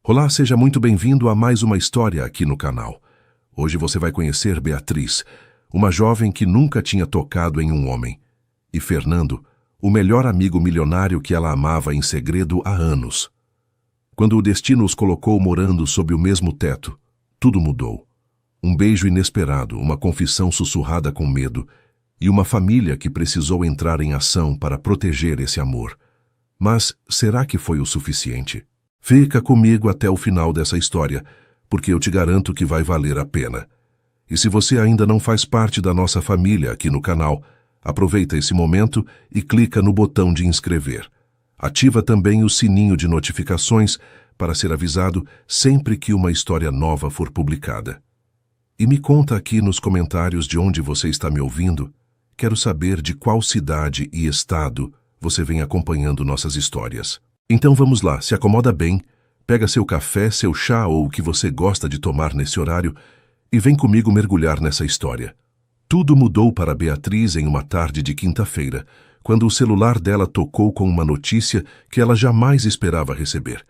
Olá, seja muito bem-vindo a mais uma história aqui no canal. Hoje você vai conhecer Beatriz, uma jovem que nunca tinha tocado em um homem, e Fernando, o melhor amigo milionário que ela amava em segredo há anos. Quando o destino os colocou morando sob o mesmo teto, tudo mudou. Um beijo inesperado, uma confissão sussurrada com medo, e uma família que precisou entrar em ação para proteger esse amor. Mas será que foi o suficiente? Fica comigo até o final dessa história, porque eu te garanto que vai valer a pena. E se você ainda não faz parte da nossa família aqui no canal, aproveita esse momento e clica no botão de inscrever. Ativa também o sininho de notificações para ser avisado sempre que uma história nova for publicada. E me conta aqui nos comentários de onde você está me ouvindo. Quero saber de qual cidade e estado você vem acompanhando nossas histórias. Então vamos lá, se acomoda bem, pega seu café, seu chá ou o que você gosta de tomar nesse horário e vem comigo mergulhar nessa história. Tudo mudou para Beatriz em uma tarde de quinta-feira, quando o celular dela tocou com uma notícia que ela jamais esperava receber.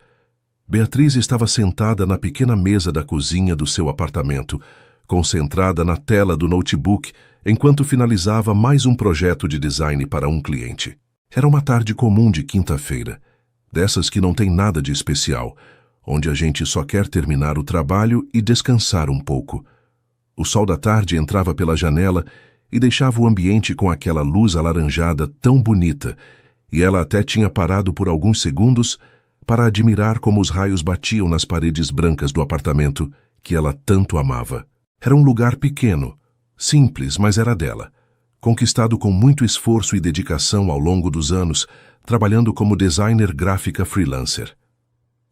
Beatriz estava sentada na pequena mesa da cozinha do seu apartamento, concentrada na tela do notebook, enquanto finalizava mais um projeto de design para um cliente. Era uma tarde comum de quinta-feira, dessas que não tem nada de especial, onde a gente só quer terminar o trabalho e descansar um pouco. O sol da tarde entrava pela janela e deixava o ambiente com aquela luz alaranjada tão bonita, e ela até tinha parado por alguns segundos para admirar como os raios batiam nas paredes brancas do apartamento que ela tanto amava. Era um lugar pequeno, simples, mas era dela, conquistado com muito esforço e dedicação ao longo dos anos, trabalhando como designer gráfica freelancer.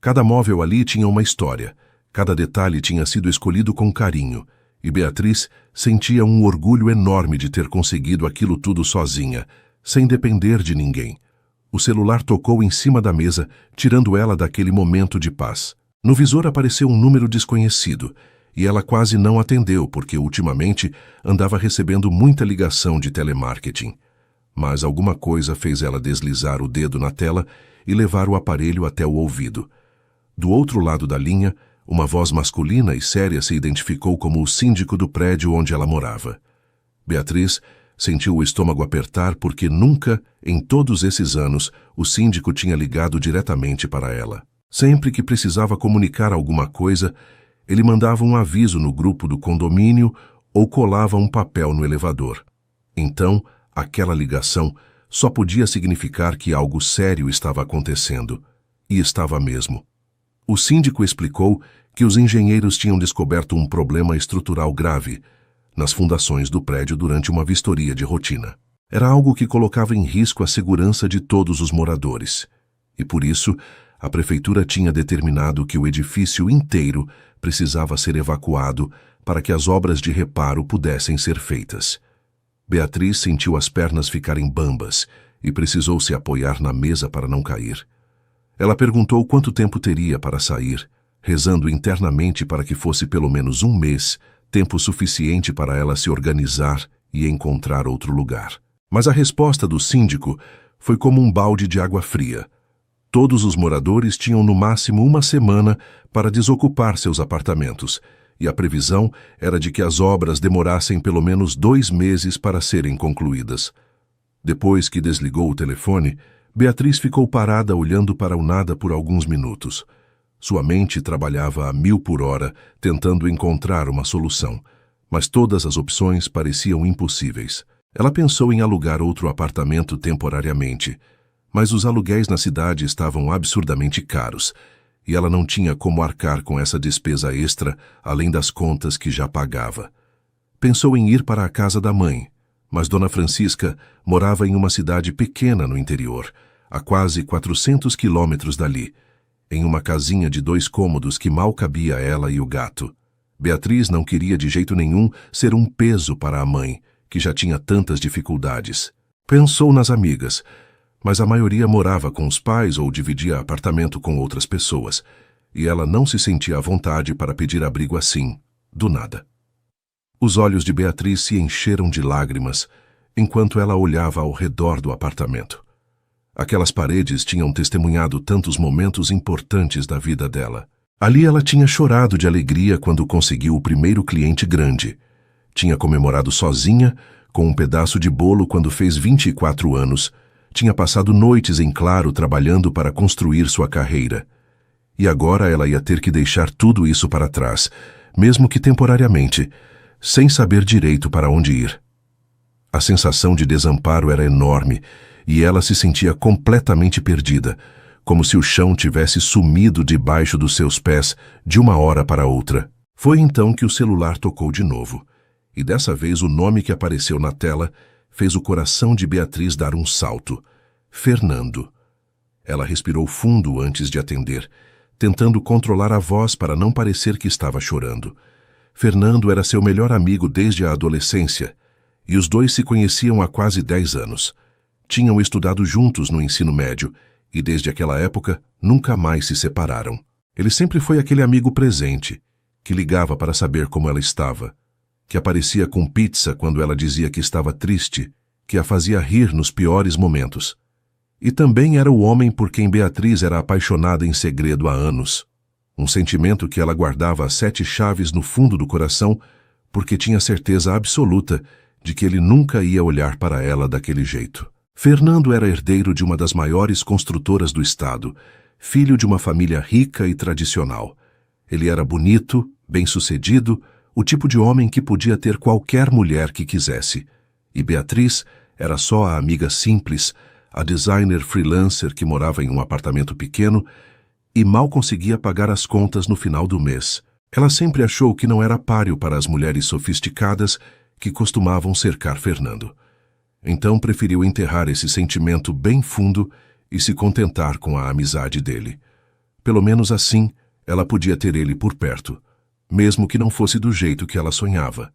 Cada móvel ali tinha uma história, cada detalhe tinha sido escolhido com carinho, e Beatriz sentia um orgulho enorme de ter conseguido aquilo tudo sozinha, sem depender de ninguém. O celular tocou em cima da mesa, tirando ela daquele momento de paz. No visor apareceu um número desconhecido, e ela quase não atendeu porque ultimamente andava recebendo muita ligação de telemarketing. Mas alguma coisa fez ela deslizar o dedo na tela e levar o aparelho até o ouvido. Do outro lado da linha, uma voz masculina e séria se identificou como o síndico do prédio onde ela morava. Beatriz sentiu o estômago apertar porque nunca, em todos esses anos, o síndico tinha ligado diretamente para ela. Sempre que precisava comunicar alguma coisa, ele mandava um aviso no grupo do condomínio ou colava um papel no elevador. Então, aquela ligação só podia significar que algo sério estava acontecendo, e estava mesmo. O síndico explicou que os engenheiros tinham descoberto um problema estrutural grave nas fundações do prédio durante uma vistoria de rotina. Era algo que colocava em risco a segurança de todos os moradores, e por isso a prefeitura tinha determinado que o edifício inteiro precisava ser evacuado para que as obras de reparo pudessem ser feitas. Beatriz sentiu as pernas ficarem bambas e precisou se apoiar na mesa para não cair. Ela perguntou quanto tempo teria para sair, rezando internamente para que fosse pelo menos um mês, tempo suficiente para ela se organizar e encontrar outro lugar. Mas a resposta do síndico foi como um balde de água fria. Todos os moradores tinham no máximo uma semana para desocupar seus apartamentos, e a previsão era de que as obras demorassem pelo menos 2 meses para serem concluídas. Depois que desligou o telefone, Beatriz ficou parada olhando para o nada por alguns minutos. Sua mente trabalhava a 1000 por hora, tentando encontrar uma solução, mas todas as opções pareciam impossíveis. Ela pensou em alugar outro apartamento temporariamente, mas os aluguéis na cidade estavam absurdamente caros, e ela não tinha como arcar com essa despesa extra, além das contas que já pagava. Pensou em ir para a casa da mãe, mas Dona Francisca morava em uma cidade pequena no interior, a quase 400 quilômetros dali, em uma casinha de 2 cômodos que mal cabia ela e o gato. Beatriz não queria de jeito nenhum ser um peso para a mãe, que já tinha tantas dificuldades. Pensou nas amigas, mas a maioria morava com os pais ou dividia apartamento com outras pessoas, e ela não se sentia à vontade para pedir abrigo assim, do nada. Os olhos de Beatriz se encheram de lágrimas, enquanto ela olhava ao redor do apartamento. Aquelas paredes tinham testemunhado tantos momentos importantes da vida dela. Ali ela tinha chorado de alegria quando conseguiu o primeiro cliente grande. Tinha comemorado sozinha, com um pedaço de bolo quando fez 24 anos. Tinha passado noites em claro trabalhando para construir sua carreira. E agora ela ia ter que deixar tudo isso para trás, mesmo que temporariamente, sem saber direito para onde ir. A sensação de desamparo era enorme e ela se sentia completamente perdida, como se o chão tivesse sumido debaixo dos seus pés de uma hora para outra. Foi então que o celular tocou de novo, e dessa vez o nome que apareceu na tela fez o coração de Beatriz dar um salto. Fernando. Ela respirou fundo antes de atender, tentando controlar a voz para não parecer que estava chorando. Fernando era seu melhor amigo desde a adolescência, e os dois se conheciam há quase 10 anos. Tinham estudado juntos no ensino médio, e desde aquela época nunca mais se separaram. Ele sempre foi aquele amigo presente, que ligava para saber como ela estava, que aparecia com pizza quando ela dizia que estava triste, que a fazia rir nos piores momentos. E também era o homem por quem Beatriz era apaixonada em segredo há anos. Um sentimento que ela guardava às 7 chaves no fundo do coração, porque tinha certeza absoluta de que ele nunca ia olhar para ela daquele jeito. Fernando era herdeiro de uma das maiores construtoras do estado, filho de uma família rica e tradicional. Ele era bonito, bem-sucedido, o tipo de homem que podia ter qualquer mulher que quisesse. E Beatriz era só a amiga simples, a designer freelancer que morava em um apartamento pequeno e mal conseguia pagar as contas no final do mês. Ela sempre achou que não era páreo para as mulheres sofisticadas que costumavam cercar Fernando. Então preferiu enterrar esse sentimento bem fundo e se contentar com a amizade dele. Pelo menos assim, ela podia ter ele por perto, mesmo que não fosse do jeito que ela sonhava.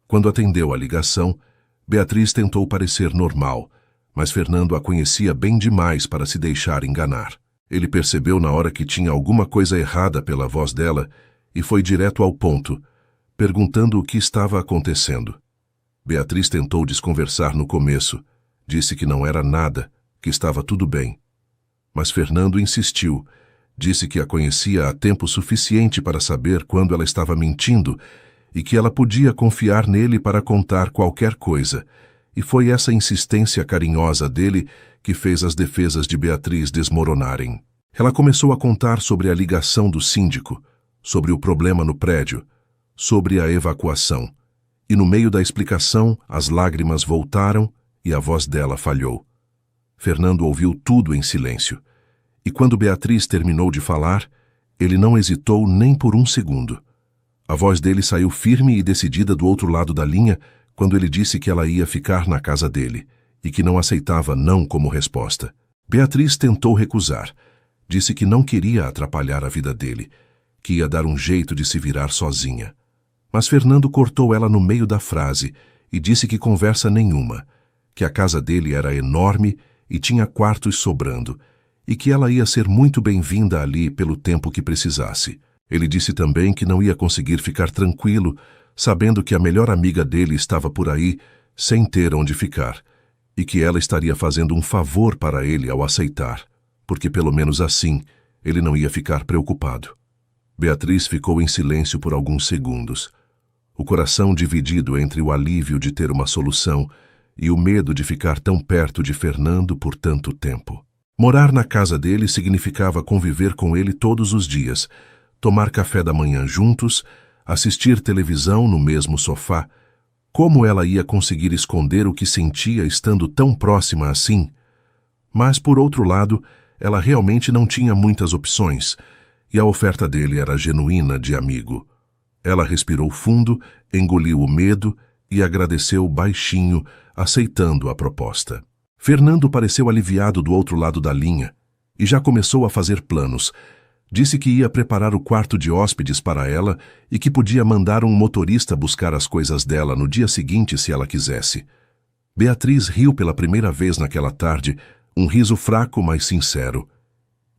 Quando atendeu a ligação, Beatriz tentou parecer normal, mas Fernando a conhecia bem demais para se deixar enganar. Ele percebeu na hora que tinha alguma coisa errada pela voz dela e foi direto ao ponto, perguntando o que estava acontecendo. Beatriz tentou desconversar no começo, disse que não era nada, que estava tudo bem. Mas Fernando insistiu, disse que a conhecia há tempo suficiente para saber quando ela estava mentindo e que ela podia confiar nele para contar qualquer coisa, e foi essa insistência carinhosa dele que fez as defesas de Beatriz desmoronarem. Ela começou a contar sobre a ligação do síndico, sobre o problema no prédio, sobre a evacuação. E no meio da explicação, as lágrimas voltaram e a voz dela falhou. Fernando ouviu tudo em silêncio. E quando Beatriz terminou de falar, ele não hesitou nem por um segundo. A voz dele saiu firme e decidida do outro lado da linha quando ele disse que ela ia ficar na casa dele e que não aceitava não como resposta. Beatriz tentou recusar. Disse que não queria atrapalhar a vida dele, que ia dar um jeito de se virar sozinha. Mas Fernando cortou ela no meio da frase e disse que conversa nenhuma, que a casa dele era enorme e tinha quartos sobrando, e que ela ia ser muito bem-vinda ali pelo tempo que precisasse. Ele disse também que não ia conseguir ficar tranquilo, sabendo que a melhor amiga dele estava por aí, sem ter onde ficar, e que ela estaria fazendo um favor para ele ao aceitar, porque pelo menos assim ele não ia ficar preocupado. Beatriz ficou em silêncio por alguns segundos, o coração dividido entre o alívio de ter uma solução e o medo de ficar tão perto de Fernando por tanto tempo. Morar na casa dele significava conviver com ele todos os dias, tomar café da manhã juntos, assistir televisão no mesmo sofá. Como ela ia conseguir esconder o que sentia estando tão próxima assim? Mas, por outro lado, ela realmente não tinha muitas opções, e a oferta dele era genuína de amigo. Ela respirou fundo, engoliu o medo e agradeceu baixinho, aceitando a proposta. Fernando pareceu aliviado do outro lado da linha e já começou a fazer planos. Disse que ia preparar o quarto de hóspedes para ela e que podia mandar um motorista buscar as coisas dela no dia seguinte se ela quisesse. Beatriz riu pela primeira vez naquela tarde, um riso fraco, mas sincero,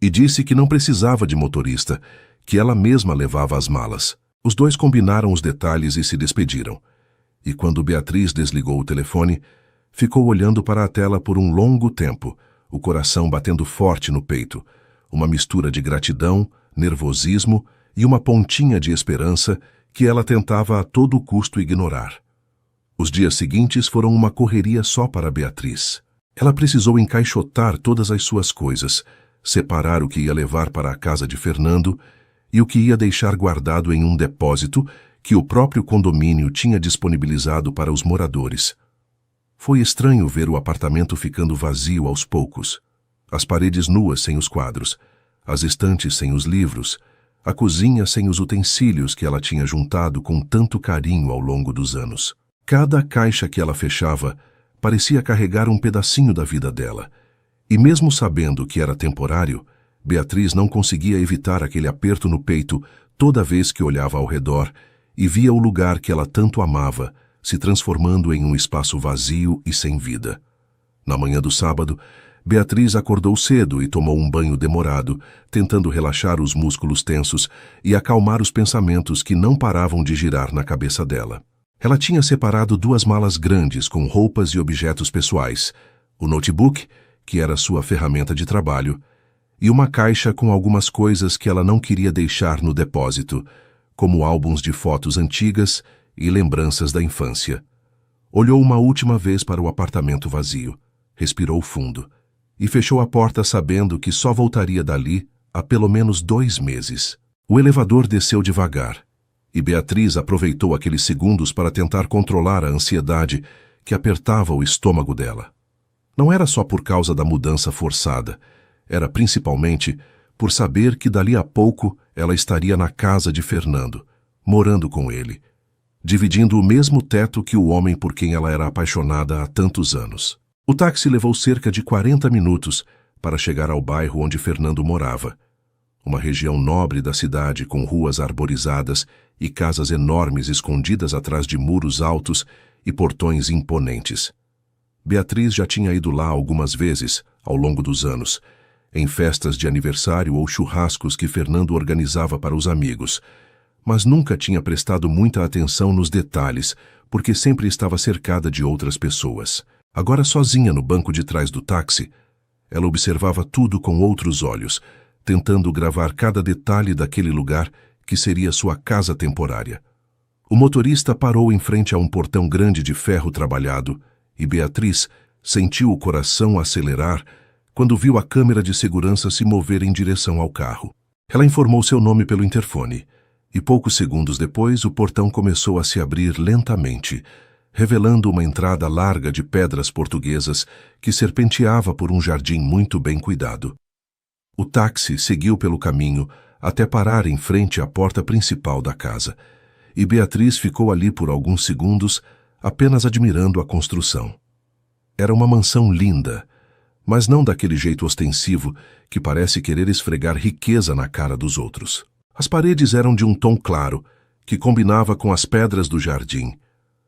e disse que não precisava de motorista, que ela mesma levava as malas. Os dois combinaram os detalhes e se despediram. E quando Beatriz desligou o telefone, ficou olhando para a tela por um longo tempo, o coração batendo forte no peito, uma mistura de gratidão, nervosismo e uma pontinha de esperança que ela tentava a todo custo ignorar. Os dias seguintes foram uma correria só para Beatriz. Ela precisou encaixotar todas as suas coisas, separar o que ia levar para a casa de Fernando e o que ia deixar guardado em um depósito que o próprio condomínio tinha disponibilizado para os moradores. Foi estranho ver o apartamento ficando vazio aos poucos. As paredes nuas sem os quadros, as estantes sem os livros, a cozinha sem os utensílios que ela tinha juntado com tanto carinho ao longo dos anos. Cada caixa que ela fechava parecia carregar um pedacinho da vida dela. E mesmo sabendo que era temporário, Beatriz não conseguia evitar aquele aperto no peito toda vez que olhava ao redor e via o lugar que ela tanto amava se transformando em um espaço vazio e sem vida. Na manhã do sábado, Beatriz acordou cedo e tomou um banho demorado, tentando relaxar os músculos tensos e acalmar os pensamentos que não paravam de girar na cabeça dela. Ela tinha separado 2 malas grandes com roupas e objetos pessoais, o notebook, que era sua ferramenta de trabalho, e uma caixa com algumas coisas que ela não queria deixar no depósito, como álbuns de fotos antigas e lembranças da infância. Olhou uma última vez para o apartamento vazio, respirou fundo e fechou a porta sabendo que só voltaria dali há pelo menos 2 meses. O elevador desceu devagar e Beatriz aproveitou aqueles segundos para tentar controlar a ansiedade que apertava o estômago dela. Não era só por causa da mudança forçada, era principalmente por saber que dali a pouco ela estaria na casa de Fernando, morando com ele, dividindo o mesmo teto que o homem por quem ela era apaixonada há tantos anos. O táxi levou cerca de 40 minutos para chegar ao bairro onde Fernando morava, uma região nobre da cidade com ruas arborizadas e casas enormes escondidas atrás de muros altos e portões imponentes. Beatriz já tinha ido lá algumas vezes, ao longo dos anos, em festas de aniversário ou churrascos que Fernando organizava para os amigos, mas nunca tinha prestado muita atenção nos detalhes, porque sempre estava cercada de outras pessoas. Agora sozinha no banco de trás do táxi, ela observava tudo com outros olhos, tentando gravar cada detalhe daquele lugar que seria sua casa temporária. O motorista parou em frente a um portão grande de ferro trabalhado e Beatriz sentiu o coração acelerar quando viu a câmera de segurança se mover em direção ao carro. Ela informou seu nome pelo interfone e poucos segundos depois o portão começou a se abrir lentamente, revelando uma entrada larga de pedras portuguesas que serpenteava por um jardim muito bem cuidado. O táxi seguiu pelo caminho até parar em frente à porta principal da casa, e Beatriz ficou ali por alguns segundos apenas admirando a construção. Era uma mansão linda, mas não daquele jeito ostensivo que parece querer esfregar riqueza na cara dos outros. As paredes eram de um tom claro, que combinava com as pedras do jardim.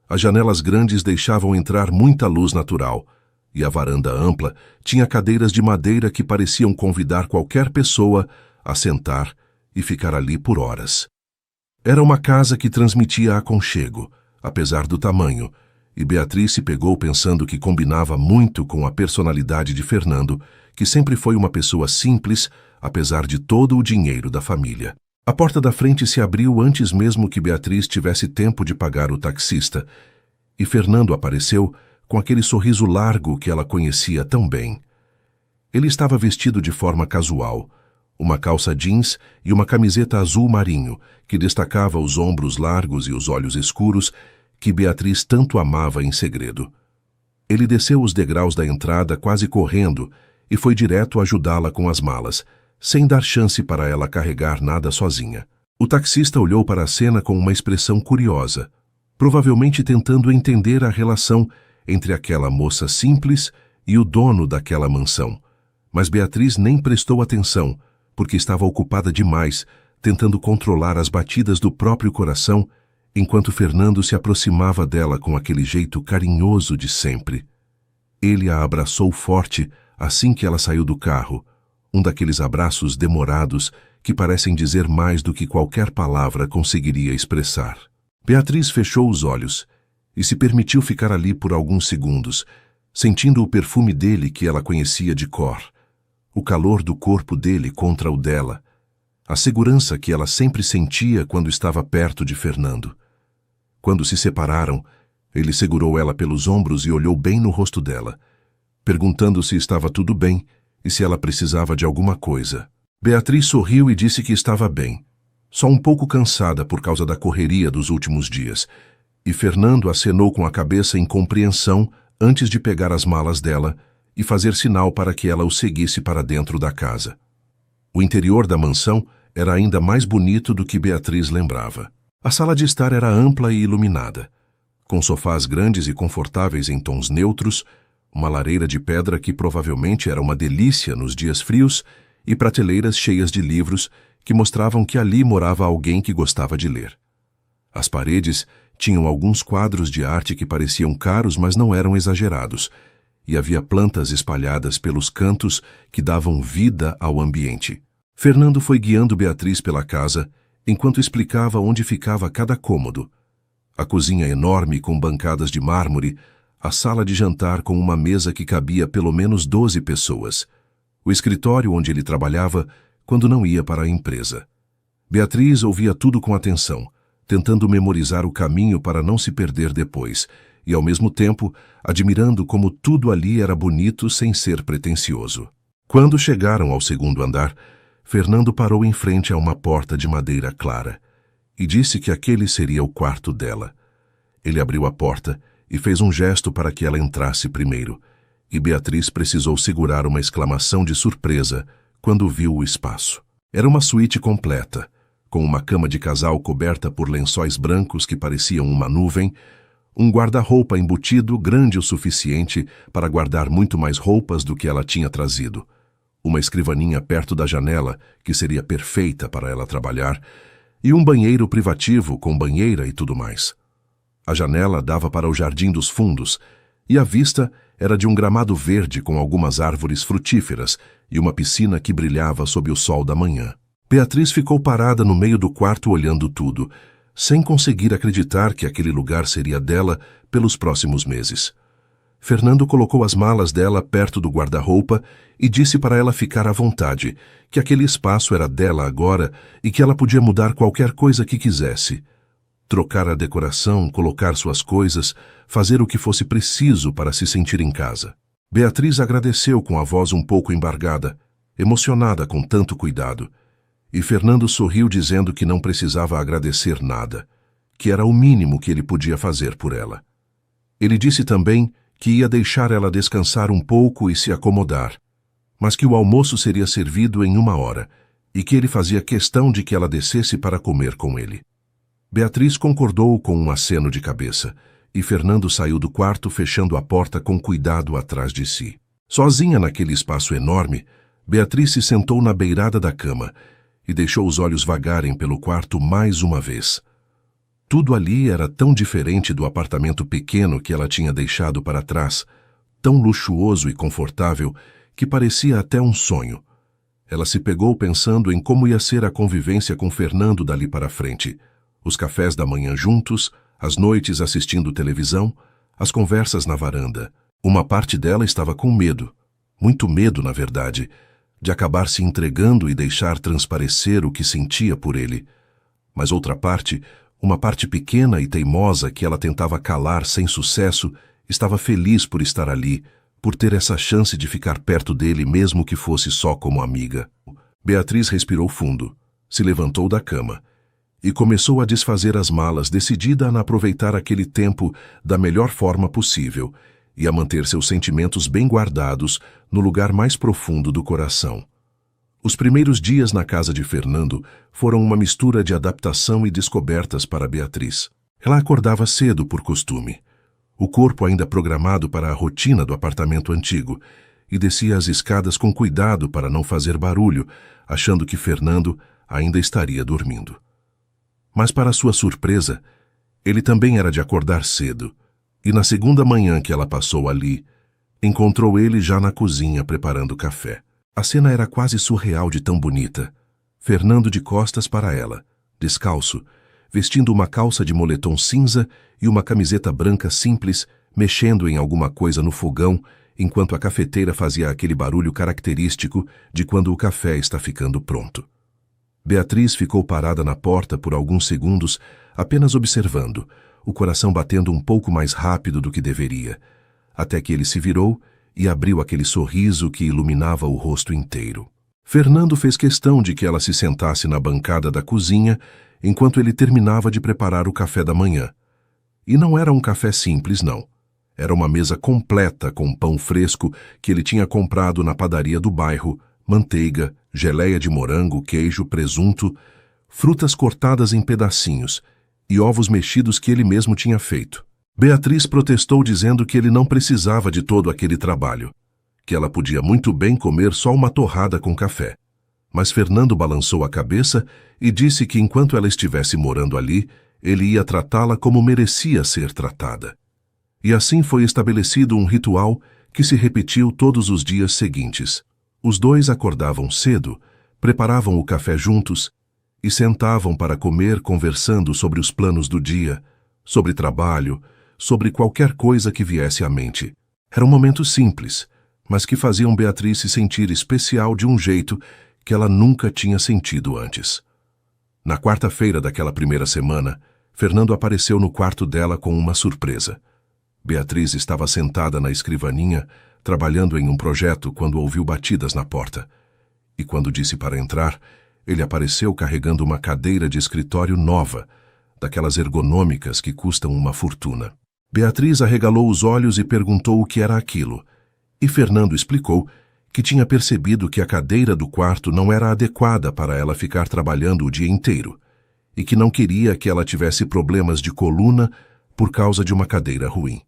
As janelas grandes deixavam entrar muita luz natural, e a varanda ampla tinha cadeiras de madeira que pareciam convidar qualquer pessoa a sentar e ficar ali por horas. Era uma casa que transmitia aconchego, apesar do tamanho, e Beatriz se pegou pensando que combinava muito com a personalidade de Fernando, que sempre foi uma pessoa simples, apesar de todo o dinheiro da família. A porta da frente se abriu antes mesmo que Beatriz tivesse tempo de pagar o taxista, e Fernando apareceu com aquele sorriso largo que ela conhecia tão bem. Ele estava vestido de forma casual, uma calça jeans e uma camiseta azul marinho, que destacava os ombros largos e os olhos escuros que Beatriz tanto amava em segredo. Ele desceu os degraus da entrada quase correndo e foi direto ajudá-la com as malas, sem dar chance para ela carregar nada sozinha. O taxista olhou para a cena com uma expressão curiosa, provavelmente tentando entender a relação entre aquela moça simples e o dono daquela mansão. Mas Beatriz nem prestou atenção, porque estava ocupada demais, tentando controlar as batidas do próprio coração, enquanto Fernando se aproximava dela com aquele jeito carinhoso de sempre. Ele a abraçou forte assim que ela saiu do carro, um daqueles abraços demorados que parecem dizer mais do que qualquer palavra conseguiria expressar. Beatriz fechou os olhos e se permitiu ficar ali por alguns segundos, sentindo o perfume dele que ela conhecia de cor, o calor do corpo dele contra o dela, a segurança que ela sempre sentia quando estava perto de Fernando. Quando se separaram, ele segurou ela pelos ombros e olhou bem no rosto dela, perguntando se estava tudo bem e se ela precisava de alguma coisa. Beatriz sorriu e disse que estava bem, só um pouco cansada por causa da correria dos últimos dias, e Fernando acenou com a cabeça em compreensão antes de pegar as malas dela e fazer sinal para que ela o seguisse para dentro da casa. O interior da mansão era ainda mais bonito do que Beatriz lembrava. A sala de estar era ampla e iluminada, com sofás grandes e confortáveis em tons neutros, uma lareira de pedra que provavelmente era uma delícia nos dias frios e prateleiras cheias de livros que mostravam que ali morava alguém que gostava de ler. As paredes tinham alguns quadros de arte que pareciam caros, mas não eram exagerados, e havia plantas espalhadas pelos cantos que davam vida ao ambiente. Fernando foi guiando Beatriz pela casa enquanto explicava onde ficava cada cômodo. A cozinha enorme com bancadas de mármore, a sala de jantar com uma mesa que cabia pelo menos 12 pessoas, o escritório onde ele trabalhava quando não ia para a empresa. Beatriz ouvia tudo com atenção, tentando memorizar o caminho para não se perder depois, e ao mesmo tempo admirando como tudo ali era bonito sem ser pretensioso. Quando chegaram ao segundo andar, Fernando parou em frente a uma porta de madeira clara e disse que aquele seria o quarto dela. Ele abriu a porta e fez um gesto para que ela entrasse primeiro, e Beatriz precisou segurar uma exclamação de surpresa quando viu o espaço. Era uma suíte completa, com uma cama de casal coberta por lençóis brancos que pareciam uma nuvem, um guarda-roupa embutido grande o suficiente para guardar muito mais roupas do que ela tinha trazido, uma escrivaninha perto da janela, que seria perfeita para ela trabalhar, e um banheiro privativo com banheira e tudo mais. A janela dava para o jardim dos fundos, e a vista era de um gramado verde com algumas árvores frutíferas e uma piscina que brilhava sob o sol da manhã. Beatriz ficou parada no meio do quarto olhando tudo, sem conseguir acreditar que aquele lugar seria dela pelos próximos meses. Fernando colocou as malas dela perto do guarda-roupa e disse para ela ficar à vontade, que aquele espaço era dela agora e que ela podia mudar qualquer coisa que quisesse. Trocar a decoração, colocar suas coisas, fazer o que fosse preciso para se sentir em casa. Beatriz agradeceu com a voz um pouco embargada, emocionada com tanto cuidado, e Fernando sorriu dizendo que não precisava agradecer nada, que era o mínimo que ele podia fazer por ela. Ele disse também que ia deixar ela descansar um pouco e se acomodar, mas que o almoço seria servido em 1 hora e que ele fazia questão de que ela descesse para comer com ele. Beatriz concordou com um aceno de cabeça e Fernando saiu do quarto fechando a porta com cuidado atrás de si. Sozinha naquele espaço enorme, Beatriz se sentou na beirada da cama e deixou os olhos vagarem pelo quarto mais uma vez. Tudo ali era tão diferente do apartamento pequeno que ela tinha deixado para trás, tão luxuoso e confortável que parecia até um sonho. Ela se pegou pensando em como ia ser a convivência com Fernando dali para frente, os cafés da manhã juntos, as noites assistindo televisão, as conversas na varanda. Uma parte dela estava com medo, muito medo na verdade, de acabar se entregando e deixar transparecer o que sentia por ele. Mas outra parte, uma parte pequena e teimosa que ela tentava calar sem sucesso, estava feliz por estar ali, por ter essa chance de ficar perto dele mesmo que fosse só como amiga. Beatriz respirou fundo, se levantou da cama e começou a desfazer as malas, decidida a aproveitar aquele tempo da melhor forma possível e a manter seus sentimentos bem guardados no lugar mais profundo do coração. Os primeiros dias na casa de Fernando foram uma mistura de adaptação e descobertas para Beatriz. Ela acordava cedo por costume, o corpo ainda programado para a rotina do apartamento antigo, e descia as escadas com cuidado para não fazer barulho, achando que Fernando ainda estaria dormindo. Mas para sua surpresa, ele também era de acordar cedo, e na segunda manhã que ela passou ali, encontrou ele já na cozinha preparando café. A cena era quase surreal de tão bonita. Fernando de costas para ela, descalço, vestindo uma calça de moletom cinza e uma camiseta branca simples, mexendo em alguma coisa no fogão, enquanto a cafeteira fazia aquele barulho característico de quando o café está ficando pronto. Beatriz ficou parada na porta por alguns segundos, apenas observando, o coração batendo um pouco mais rápido do que deveria, até que ele se virou e abriu aquele sorriso que iluminava o rosto inteiro. Fernando fez questão de que ela se sentasse na bancada da cozinha enquanto ele terminava de preparar o café da manhã. E não era um café simples, não. Era uma mesa completa com pão fresco que ele tinha comprado na padaria do bairro, manteiga, geleia de morango, queijo, presunto, frutas cortadas em pedacinhos e ovos mexidos que ele mesmo tinha feito. Beatriz protestou dizendo que ele não precisava de todo aquele trabalho, que ela podia muito bem comer só uma torrada com café. Mas Fernando balançou a cabeça e disse que enquanto ela estivesse morando ali, ele ia tratá-la como merecia ser tratada. E assim foi estabelecido um ritual que se repetiu todos os dias seguintes. Os dois acordavam cedo, preparavam o café juntos e sentavam para comer conversando sobre os planos do dia, sobre trabalho, sobre qualquer coisa que viesse à mente. Eram momentos simples, mas que faziam Beatriz se sentir especial de um jeito que ela nunca tinha sentido antes. Na quarta-feira daquela primeira semana, Fernando apareceu no quarto dela com uma surpresa. Beatriz estava sentada na escrivaninha, trabalhando em um projeto quando ouviu batidas na porta. E quando disse para entrar, ele apareceu carregando uma cadeira de escritório nova, daquelas ergonômicas que custam uma fortuna. Beatriz arregalou os olhos e perguntou o que era aquilo, e Fernando explicou que tinha percebido que a cadeira do quarto não era adequada para ela ficar trabalhando o dia inteiro, e que não queria que ela tivesse problemas de coluna por causa de uma cadeira ruim.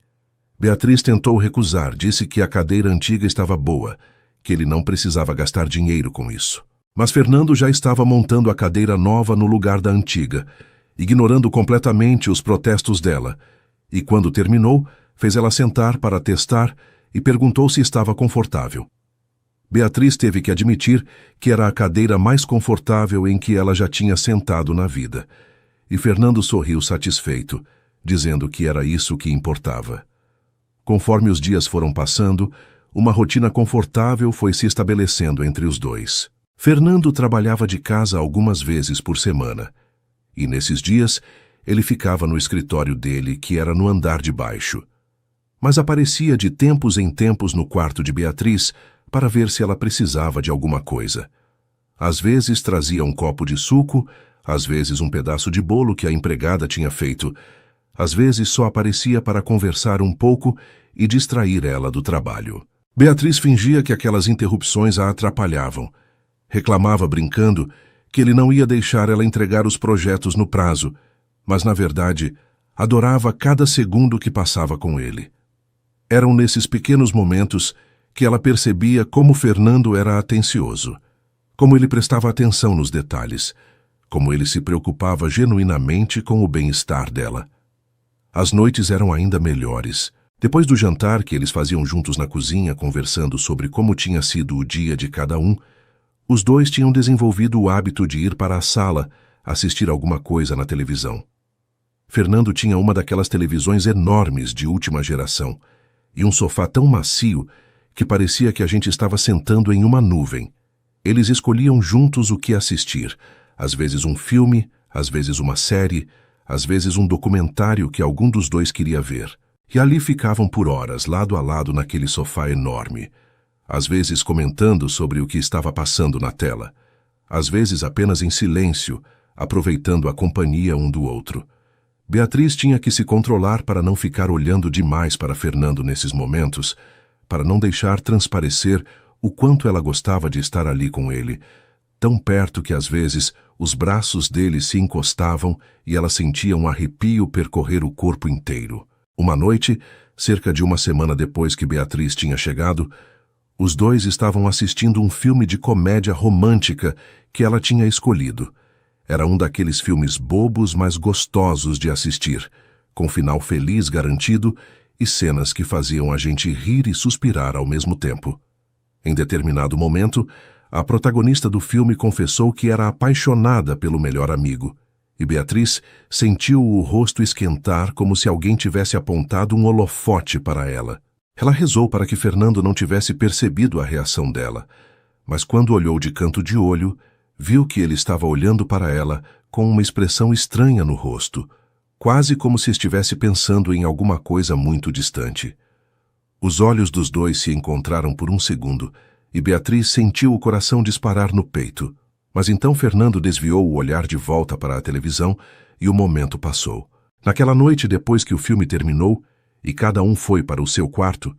Beatriz tentou recusar, disse que a cadeira antiga estava boa, que ele não precisava gastar dinheiro com isso. Mas Fernando já estava montando a cadeira nova no lugar da antiga, ignorando completamente os protestos dela, e quando terminou, fez ela sentar para testar e perguntou se estava confortável. Beatriz teve que admitir que era a cadeira mais confortável em que ela já tinha sentado na vida, e Fernando sorriu satisfeito, dizendo que era isso que importava. Conforme os dias foram passando, uma rotina confortável foi se estabelecendo entre os dois. Fernando trabalhava de casa algumas vezes por semana, e nesses dias ele ficava no escritório dele, que era no andar de baixo. Mas aparecia de tempos em tempos no quarto de Beatriz para ver se ela precisava de alguma coisa. Às vezes trazia um copo de suco, às vezes um pedaço de bolo que a empregada tinha feito, às vezes só aparecia para conversar um pouco e distrair ela do trabalho. Beatriz fingia que aquelas interrupções a atrapalhavam. Reclamava brincando que ele não ia deixar ela entregar os projetos no prazo, mas na verdade adorava cada segundo que passava com ele. Eram nesses pequenos momentos que ela percebia como Fernando era atencioso, como ele prestava atenção nos detalhes, como ele se preocupava genuinamente com o bem-estar dela. As noites eram ainda melhores. Depois do jantar que eles faziam juntos na cozinha, conversando sobre como tinha sido o dia de cada um, os dois tinham desenvolvido o hábito de ir para a sala assistir alguma coisa na televisão. Fernando tinha uma daquelas televisões enormes de última geração e um sofá tão macio que parecia que a gente estava sentando em uma nuvem. Eles escolhiam juntos o que assistir, às vezes um filme, às vezes uma série, às vezes um documentário que algum dos dois queria ver. E ali ficavam por horas, lado a lado naquele sofá enorme, às vezes comentando sobre o que estava passando na tela, às vezes apenas em silêncio, aproveitando a companhia um do outro. Beatriz tinha que se controlar para não ficar olhando demais para Fernando nesses momentos, para não deixar transparecer o quanto ela gostava de estar ali com ele, tão perto que às vezes os braços dele se encostavam e ela sentia um arrepio percorrer o corpo inteiro. Uma noite, cerca de uma semana depois que Beatriz tinha chegado, os dois estavam assistindo um filme de comédia romântica que ela tinha escolhido. Era um daqueles filmes bobos, mas gostosos de assistir, com final feliz garantido e cenas que faziam a gente rir e suspirar ao mesmo tempo. Em determinado momento, a protagonista do filme confessou que era apaixonada pelo melhor amigo, e Beatriz sentiu o rosto esquentar como se alguém tivesse apontado um holofote para ela. Ela rezou para que Fernando não tivesse percebido a reação dela, mas quando olhou de canto de olho, Viu que ele estava olhando para ela com uma expressão estranha no rosto, quase como se estivesse pensando em alguma coisa muito distante. Os olhos dos dois se encontraram por um segundo e Beatriz sentiu o coração disparar no peito. Mas então Fernando desviou o olhar de volta para a televisão e o momento passou. Naquela noite, depois que o filme terminou e cada um foi para o seu quarto,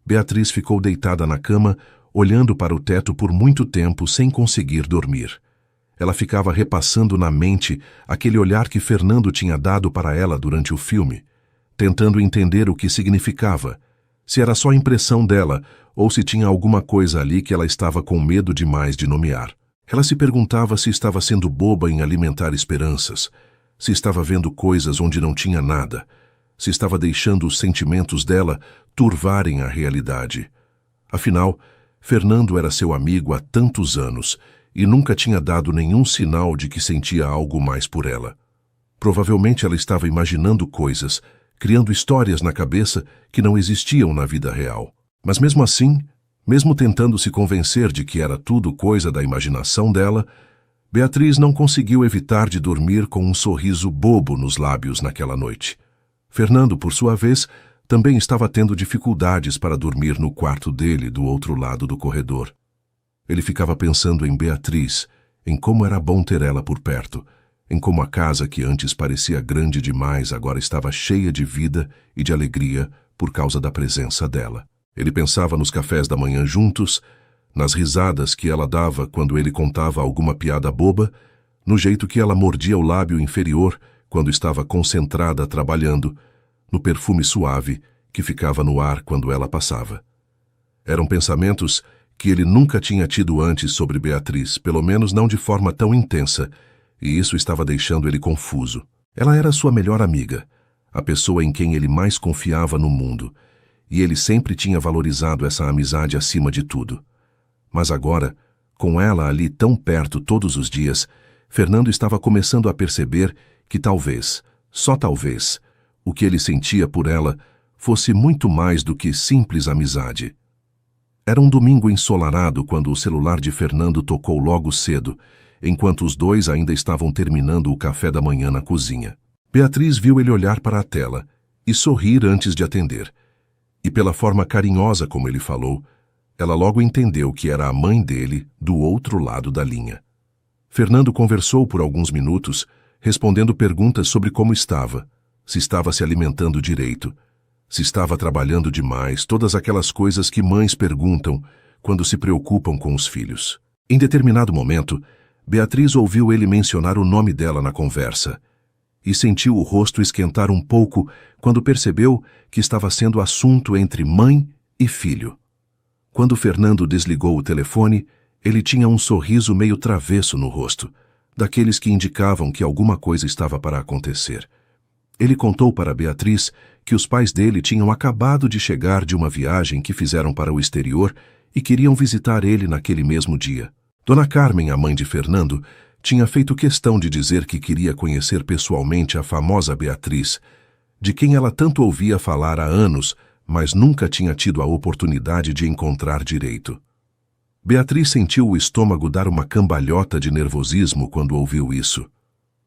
Beatriz ficou deitada na cama, olhando para o teto por muito tempo sem conseguir dormir. Ela ficava repassando na mente aquele olhar que Fernando tinha dado para ela durante o filme, tentando entender o que significava, se era só impressão dela ou se tinha alguma coisa ali que ela estava com medo demais de nomear. Ela se perguntava se estava sendo boba em alimentar esperanças, se estava vendo coisas onde não tinha nada, se estava deixando os sentimentos dela turvarem a realidade. Afinal, Fernando era seu amigo há tantos anos e nunca tinha dado nenhum sinal de que sentia algo mais por ela. Provavelmente ela estava imaginando coisas, criando histórias na cabeça que não existiam na vida real. Mas mesmo assim, mesmo tentando se convencer de que era tudo coisa da imaginação dela, Beatriz não conseguiu evitar de dormir com um sorriso bobo nos lábios naquela noite. Fernando, por sua vez, também estava tendo dificuldades para dormir no quarto dele do outro lado do corredor. Ele ficava pensando em Beatriz, em como era bom ter ela por perto, em como a casa que antes parecia grande demais agora estava cheia de vida e de alegria por causa da presença dela. Ele pensava nos cafés da manhã juntos, nas risadas que ela dava quando ele contava alguma piada boba, no jeito que ela mordia o lábio inferior quando estava concentrada trabalhando, no perfume suave que ficava no ar quando ela passava. Eram pensamentos que ele nunca tinha tido antes sobre Beatriz, pelo menos não de forma tão intensa, e isso estava deixando ele confuso. Ela era sua melhor amiga, a pessoa em quem ele mais confiava no mundo, e ele sempre tinha valorizado essa amizade acima de tudo. Mas agora, com ela ali tão perto todos os dias, Fernando estava começando a perceber que talvez, só talvez, o que ele sentia por ela fosse muito mais do que simples amizade. Era um domingo ensolarado quando o celular de Fernando tocou logo cedo, enquanto os dois ainda estavam terminando o café da manhã na cozinha. Beatriz viu ele olhar para a tela e sorrir antes de atender. E pela forma carinhosa como ele falou, ela logo entendeu que era a mãe dele do outro lado da linha. Fernando conversou por alguns minutos, respondendo perguntas sobre como estava, se estava se alimentando direito, se estava trabalhando demais, todas aquelas coisas que mães perguntam quando se preocupam com os filhos. Em determinado momento, Beatriz ouviu ele mencionar o nome dela na conversa e sentiu o rosto esquentar um pouco quando percebeu que estava sendo assunto entre mãe e filho. Quando Fernando desligou o telefone, ele tinha um sorriso meio travesso no rosto, daqueles que indicavam que alguma coisa estava para acontecer. Ele contou para Beatriz que os pais dele tinham acabado de chegar de uma viagem que fizeram para o exterior e queriam visitar ele naquele mesmo dia. Dona Carmen, a mãe de Fernando, tinha feito questão de dizer que queria conhecer pessoalmente a famosa Beatriz, de quem ela tanto ouvia falar há anos, mas nunca tinha tido a oportunidade de encontrar direito. Beatriz sentiu o estômago dar uma cambalhota de nervosismo quando ouviu isso.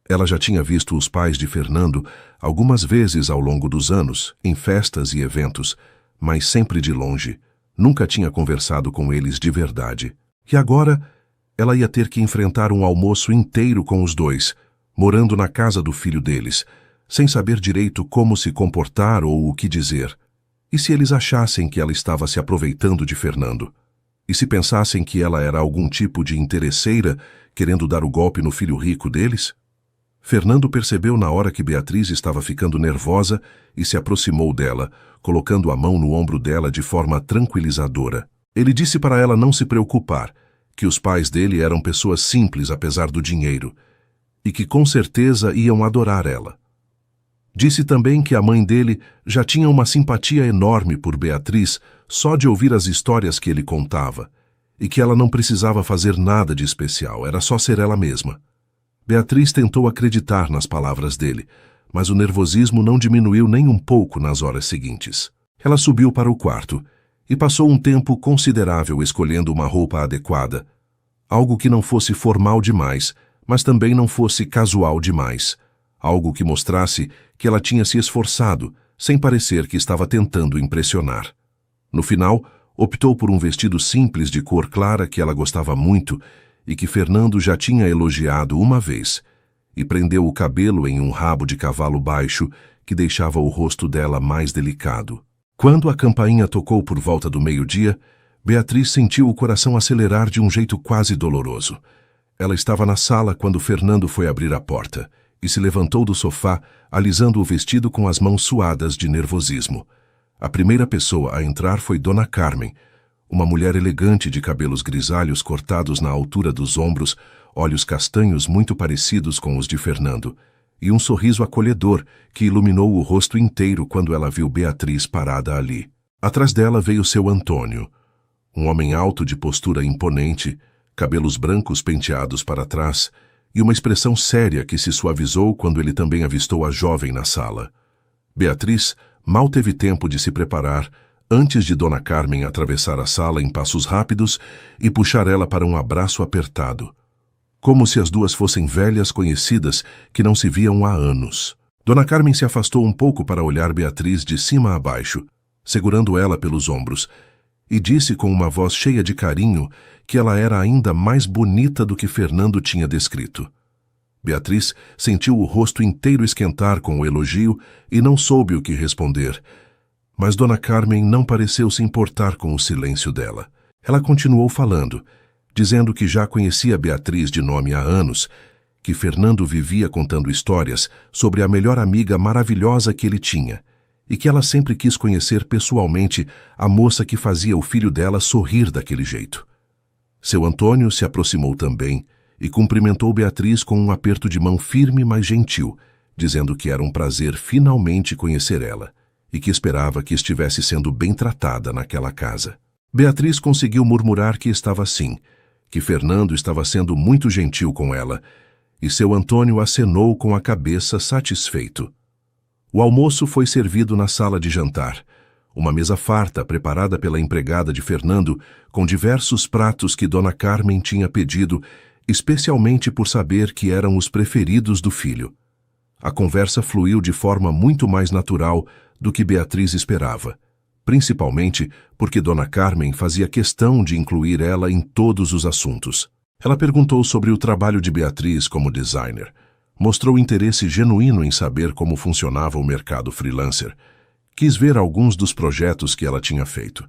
Ela já tinha visto os pais de Fernando algumas vezes ao longo dos anos, em festas e eventos, mas sempre de longe. Nunca tinha conversado com eles de verdade. E agora, ela ia ter que enfrentar um almoço inteiro com os dois, morando na casa do filho deles, sem saber direito como se comportar ou o que dizer. E se eles achassem que ela estava se aproveitando de Fernando? E se pensassem que ela era algum tipo de interesseira, querendo dar o golpe no filho rico deles? Fernando percebeu na hora que Beatriz estava ficando nervosa e se aproximou dela, colocando a mão no ombro dela de forma tranquilizadora. Ele disse para ela não se preocupar, que os pais dele eram pessoas simples apesar do dinheiro, e que com certeza iam adorar ela. Disse também que a mãe dele já tinha uma simpatia enorme por Beatriz só de ouvir as histórias que ele contava, e que ela não precisava fazer nada de especial, era só ser ela mesma. Beatriz tentou acreditar nas palavras dele, mas o nervosismo não diminuiu nem um pouco nas horas seguintes. Ela subiu para o quarto e passou um tempo considerável escolhendo uma roupa adequada, Algo que não fosse formal demais, mas também não fosse casual demais. Algo que mostrasse que ela tinha se esforçado, sem parecer que estava tentando impressionar. No final, optou por um vestido simples de cor clara que ela gostava muito e que Fernando já tinha elogiado uma vez, e prendeu o cabelo em um rabo de cavalo baixo que deixava o rosto dela mais delicado. Quando a campainha tocou por volta do meio-dia, Beatriz sentiu o coração acelerar de um jeito quase doloroso. Ela estava na sala quando Fernando foi abrir a porta e se levantou do sofá, alisando o vestido com as mãos suadas de nervosismo. A primeira pessoa a entrar foi Dona Carmen, uma mulher elegante de cabelos grisalhos cortados na altura dos ombros, olhos castanhos muito parecidos com os de Fernando, e um sorriso acolhedor que iluminou o rosto inteiro quando ela viu Beatriz parada ali. Atrás dela veio seu Antônio, um homem alto de postura imponente, cabelos brancos penteados para trás e uma expressão séria que se suavizou quando ele também avistou a jovem na sala. Beatriz mal teve tempo de se preparar antes de Dona Carmen atravessar a sala em passos rápidos e puxar ela para um abraço apertado, como se as duas fossem velhas conhecidas que não se viam há anos. Dona Carmen se afastou um pouco para olhar Beatriz de cima a baixo, segurando ela pelos ombros, e disse com uma voz cheia de carinho que ela era ainda mais bonita do que Fernando tinha descrito. Beatriz sentiu o rosto inteiro esquentar com o elogio e não soube o que responder, mas Dona Carmen não pareceu se importar com o silêncio dela. Ela continuou falando, dizendo que já conhecia Beatriz de nome há anos, que Fernando vivia contando histórias sobre a melhor amiga maravilhosa que ele tinha, e que ela sempre quis conhecer pessoalmente a moça que fazia o filho dela sorrir daquele jeito. Seu Antônio se aproximou também e cumprimentou Beatriz com um aperto de mão firme, mas gentil, dizendo que era um prazer finalmente conhecer ela e que esperava que estivesse sendo bem tratada naquela casa. Beatriz conseguiu murmurar que estava assim, que Fernando estava sendo muito gentil com ela, e seu Antônio acenou com a cabeça satisfeito. O almoço foi servido na sala de jantar, uma mesa farta preparada pela empregada de Fernando, com diversos pratos que Dona Carmen tinha pedido, especialmente por saber que eram os preferidos do filho. A conversa fluiu de forma muito mais natural do que Beatriz esperava, principalmente porque Dona Carmen fazia questão de incluir ela em todos os assuntos. Ela perguntou sobre o trabalho de Beatriz como designer, mostrou interesse genuíno em saber como funcionava o mercado freelancer, quis ver alguns dos projetos que ela tinha feito.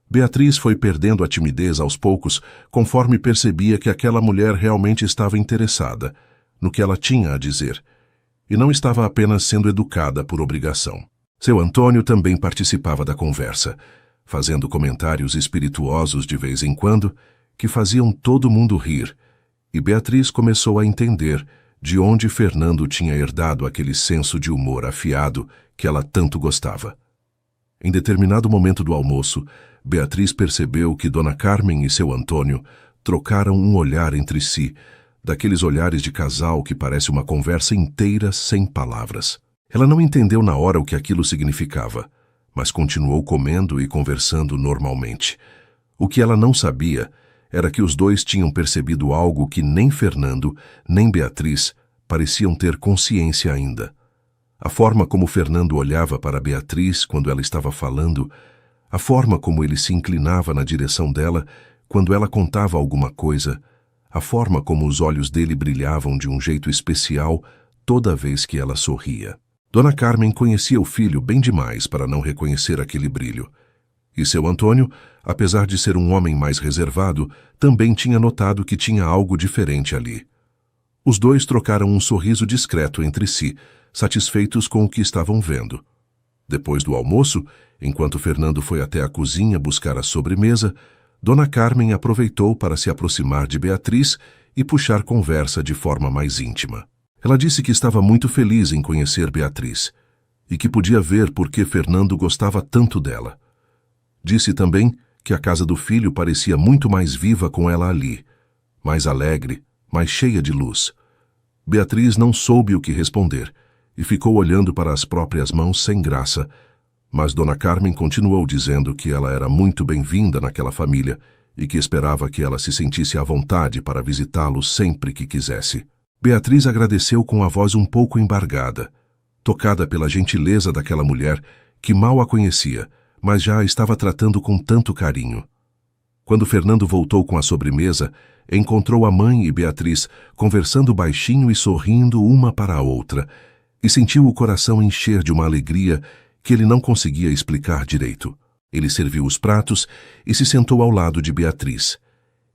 Beatriz foi perdendo a timidez aos poucos conforme percebia que aquela mulher realmente estava interessada no que ela tinha a dizer, e não estava apenas sendo educada por obrigação. Seu Antônio também participava da conversa, fazendo comentários espirituosos de vez em quando, que faziam todo mundo rir, e Beatriz começou a entender de onde Fernando tinha herdado aquele senso de humor afiado que ela tanto gostava. Em determinado momento do almoço, Beatriz percebeu que Dona Carmen e seu Antônio trocaram um olhar entre si, daqueles olhares de casal que parece uma conversa inteira sem palavras. Ela não entendeu na hora o que aquilo significava, mas continuou comendo e conversando normalmente. O que ela não sabia era que os dois tinham percebido algo que nem Fernando, nem Beatriz pareciam ter consciência ainda. A forma como Fernando olhava para Beatriz quando ela estava falando, a forma como ele se inclinava na direção dela quando ela contava alguma coisa, a forma como os olhos dele brilhavam de um jeito especial toda vez que ela sorria. Dona Carmen conhecia o filho bem demais para não reconhecer aquele brilho. E seu Antônio, apesar de ser um homem mais reservado, também tinha notado que tinha algo diferente ali. Os dois trocaram um sorriso discreto entre si, satisfeitos com o que estavam vendo. Depois do almoço, enquanto Fernando foi até a cozinha buscar a sobremesa, Dona Carmen aproveitou para se aproximar de Beatriz e puxar conversa de forma mais íntima. Ela disse que estava muito feliz em conhecer Beatriz e que podia ver por que Fernando gostava tanto dela. Disse também que a casa do filho parecia muito mais viva com ela ali, mais alegre, mais cheia de luz. Beatriz não soube o que responder e ficou olhando para as próprias mãos sem graça, mas Dona Carmen continuou dizendo que ela era muito bem-vinda naquela família e que esperava que ela se sentisse à vontade para visitá-lo sempre que quisesse. Beatriz agradeceu com a voz um pouco embargada, tocada pela gentileza daquela mulher que mal a conhecia, mas já a estava tratando com tanto carinho. Quando Fernando voltou com a sobremesa, encontrou a mãe e Beatriz conversando baixinho e sorrindo uma para a outra, e sentiu o coração encher de uma alegria que ele não conseguia explicar direito. Ele serviu os pratos e se sentou ao lado de Beatriz.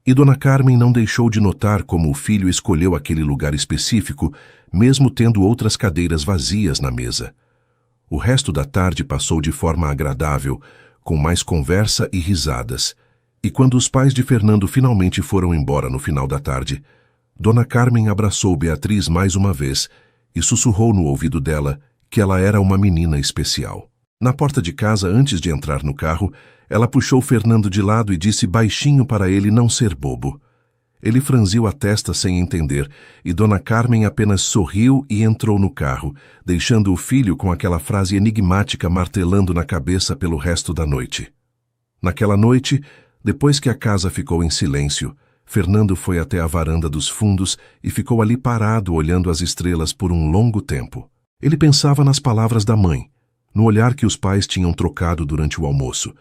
E Dona Carmen não deixou de notar como o filho escolheu aquele lugar específico, mesmo tendo outras cadeiras vazias na mesa. O resto da tarde passou de forma agradável, com mais conversa e risadas. E quando os pais de Fernando finalmente foram embora no final da tarde, Dona Carmen abraçou Beatriz mais uma vez e sussurrou no ouvido dela que ela era uma menina especial. Na porta de casa, antes de entrar no carro, ela puxou Fernando de lado e disse baixinho para ele não ser bobo. Ele franziu a testa sem entender, e Dona Carmen apenas sorriu e entrou no carro, deixando o filho com aquela frase enigmática martelando na cabeça pelo resto da noite. Naquela noite, depois que a casa ficou em silêncio, Fernando foi até a varanda dos fundos e ficou ali parado olhando as estrelas por um longo tempo. Ele pensava nas palavras da mãe, no olhar que os pais tinham trocado durante o almoço,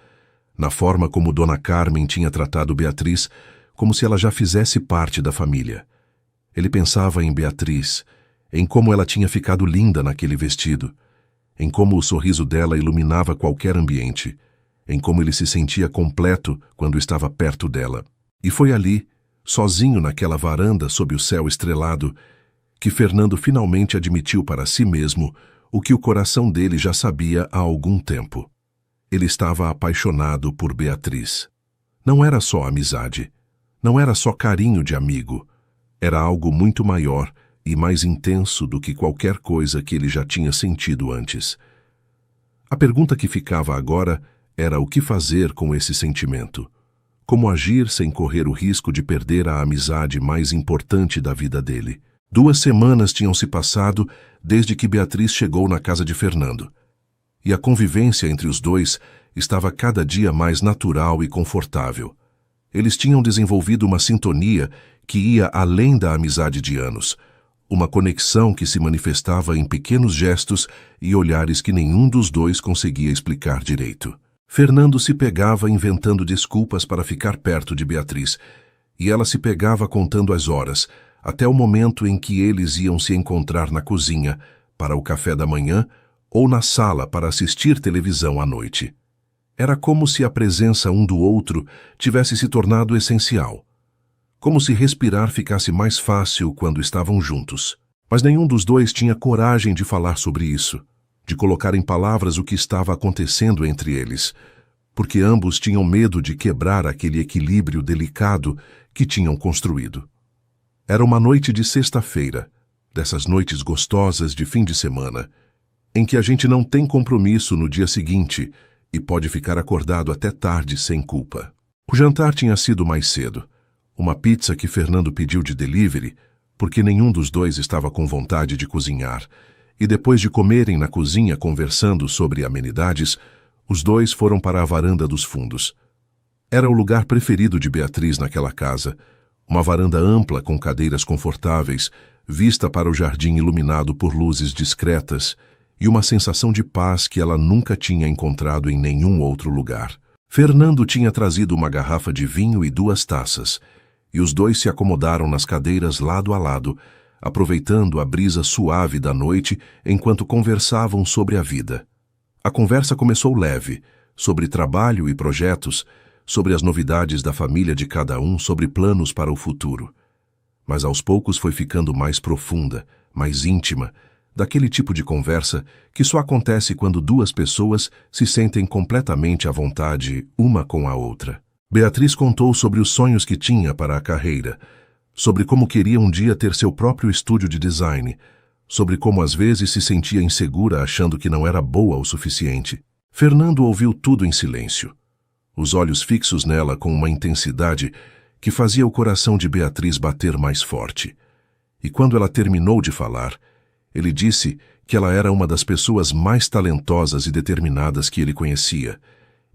na forma como Dona Carmen tinha tratado Beatriz, como se ela já fizesse parte da família. Ele pensava em Beatriz, em como ela tinha ficado linda naquele vestido, em como o sorriso dela iluminava qualquer ambiente, em como ele se sentia completo quando estava perto dela. E foi ali, sozinho naquela varanda sob o céu estrelado, que Fernando finalmente admitiu para si mesmo o que o coração dele já sabia há algum tempo. Ele estava apaixonado por Beatriz. Não era só amizade, não era só carinho de amigo, era algo muito maior e mais intenso do que qualquer coisa que ele já tinha sentido antes. A pergunta que ficava agora era o que fazer com esse sentimento. Como agir sem correr o risco de perder a amizade mais importante da vida dele. 2 semanas tinham se passado desde que Beatriz chegou na casa de Fernando. E a convivência entre os dois estava cada dia mais natural e confortável. Eles tinham desenvolvido uma sintonia que ia além da amizade de anos, uma conexão que se manifestava em pequenos gestos e olhares que nenhum dos dois conseguia explicar direito. Fernando se pegava inventando desculpas para ficar perto de Beatriz, e ela se pegava contando as horas, até o momento em que eles iam se encontrar na cozinha para o café da manhã ou na sala para assistir televisão à noite. Era como se a presença um do outro tivesse se tornado essencial. Como se respirar ficasse mais fácil quando estavam juntos. Mas nenhum dos dois tinha coragem de falar sobre isso, de colocar em palavras o que estava acontecendo entre eles, porque ambos tinham medo de quebrar aquele equilíbrio delicado que tinham construído. Era uma noite de sexta-feira, dessas noites gostosas de fim de semana, em que a gente não tem compromisso no dia seguinte e pode ficar acordado até tarde sem culpa. O jantar tinha sido mais cedo, uma pizza que Fernando pediu de delivery, porque nenhum dos dois estava com vontade de cozinhar, e depois de comerem na cozinha conversando sobre amenidades, os dois foram para a varanda dos fundos. Era o lugar preferido de Beatriz naquela casa, uma varanda ampla com cadeiras confortáveis, vista para o jardim iluminado por luzes discretas e uma sensação de paz que ela nunca tinha encontrado em nenhum outro lugar. Fernando tinha trazido uma garrafa de vinho e 2 taças, e os dois se acomodaram nas cadeiras lado a lado, aproveitando a brisa suave da noite enquanto conversavam sobre a vida. A conversa começou leve, sobre trabalho e projetos, sobre as novidades da família de cada um, sobre planos para o futuro. Mas aos poucos foi ficando mais profunda, mais íntima, daquele tipo de conversa que só acontece quando 2 pessoas se sentem completamente à vontade uma com a outra. Beatriz contou sobre os sonhos que tinha para a carreira, sobre como queria um dia ter seu próprio estúdio de design, sobre como às vezes se sentia insegura achando que não era boa o suficiente. Fernando ouviu tudo em silêncio, os olhos fixos nela com uma intensidade que fazia o coração de Beatriz bater mais forte. E quando ela terminou de falar, ele disse que ela era uma das pessoas mais talentosas e determinadas que ele conhecia,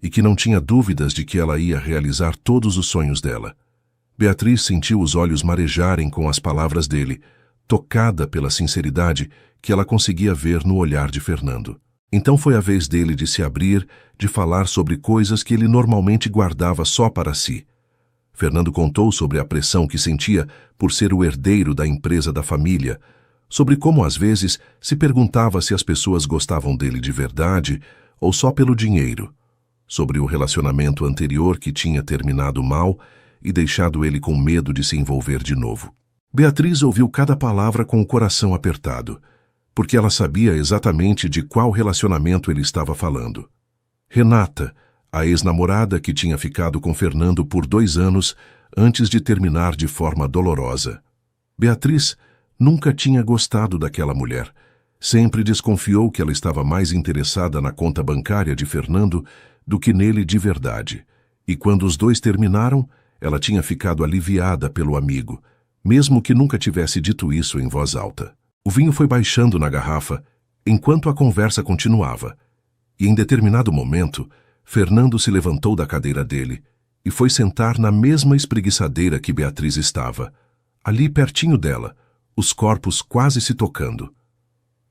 e que não tinha dúvidas de que ela ia realizar todos os sonhos dela. Beatriz sentiu os olhos marejarem com as palavras dele, tocada pela sinceridade que ela conseguia ver no olhar de Fernando. Então foi a vez dele de se abrir, de falar sobre coisas que ele normalmente guardava só para si. Fernando contou sobre a pressão que sentia por ser o herdeiro da empresa da família, sobre como às vezes se perguntava se as pessoas gostavam dele de verdade ou só pelo dinheiro, sobre o relacionamento anterior que tinha terminado mal e deixado ele com medo de se envolver de novo. Beatriz ouviu cada palavra com o coração apertado, porque ela sabia exatamente de qual relacionamento ele estava falando. Renata, a ex-namorada que tinha ficado com Fernando por 2 anos antes de terminar de forma dolorosa. Beatriz nunca tinha gostado daquela mulher. Sempre desconfiou que ela estava mais interessada na conta bancária de Fernando do que nele de verdade. E quando os dois terminaram, ela tinha ficado aliviada pelo amigo, mesmo que nunca tivesse dito isso em voz alta. O vinho foi baixando na garrafa enquanto a conversa continuava, e em determinado momento, Fernando se levantou da cadeira dele e foi sentar na mesma espreguiçadeira que Beatriz estava, ali pertinho dela, os corpos quase se tocando.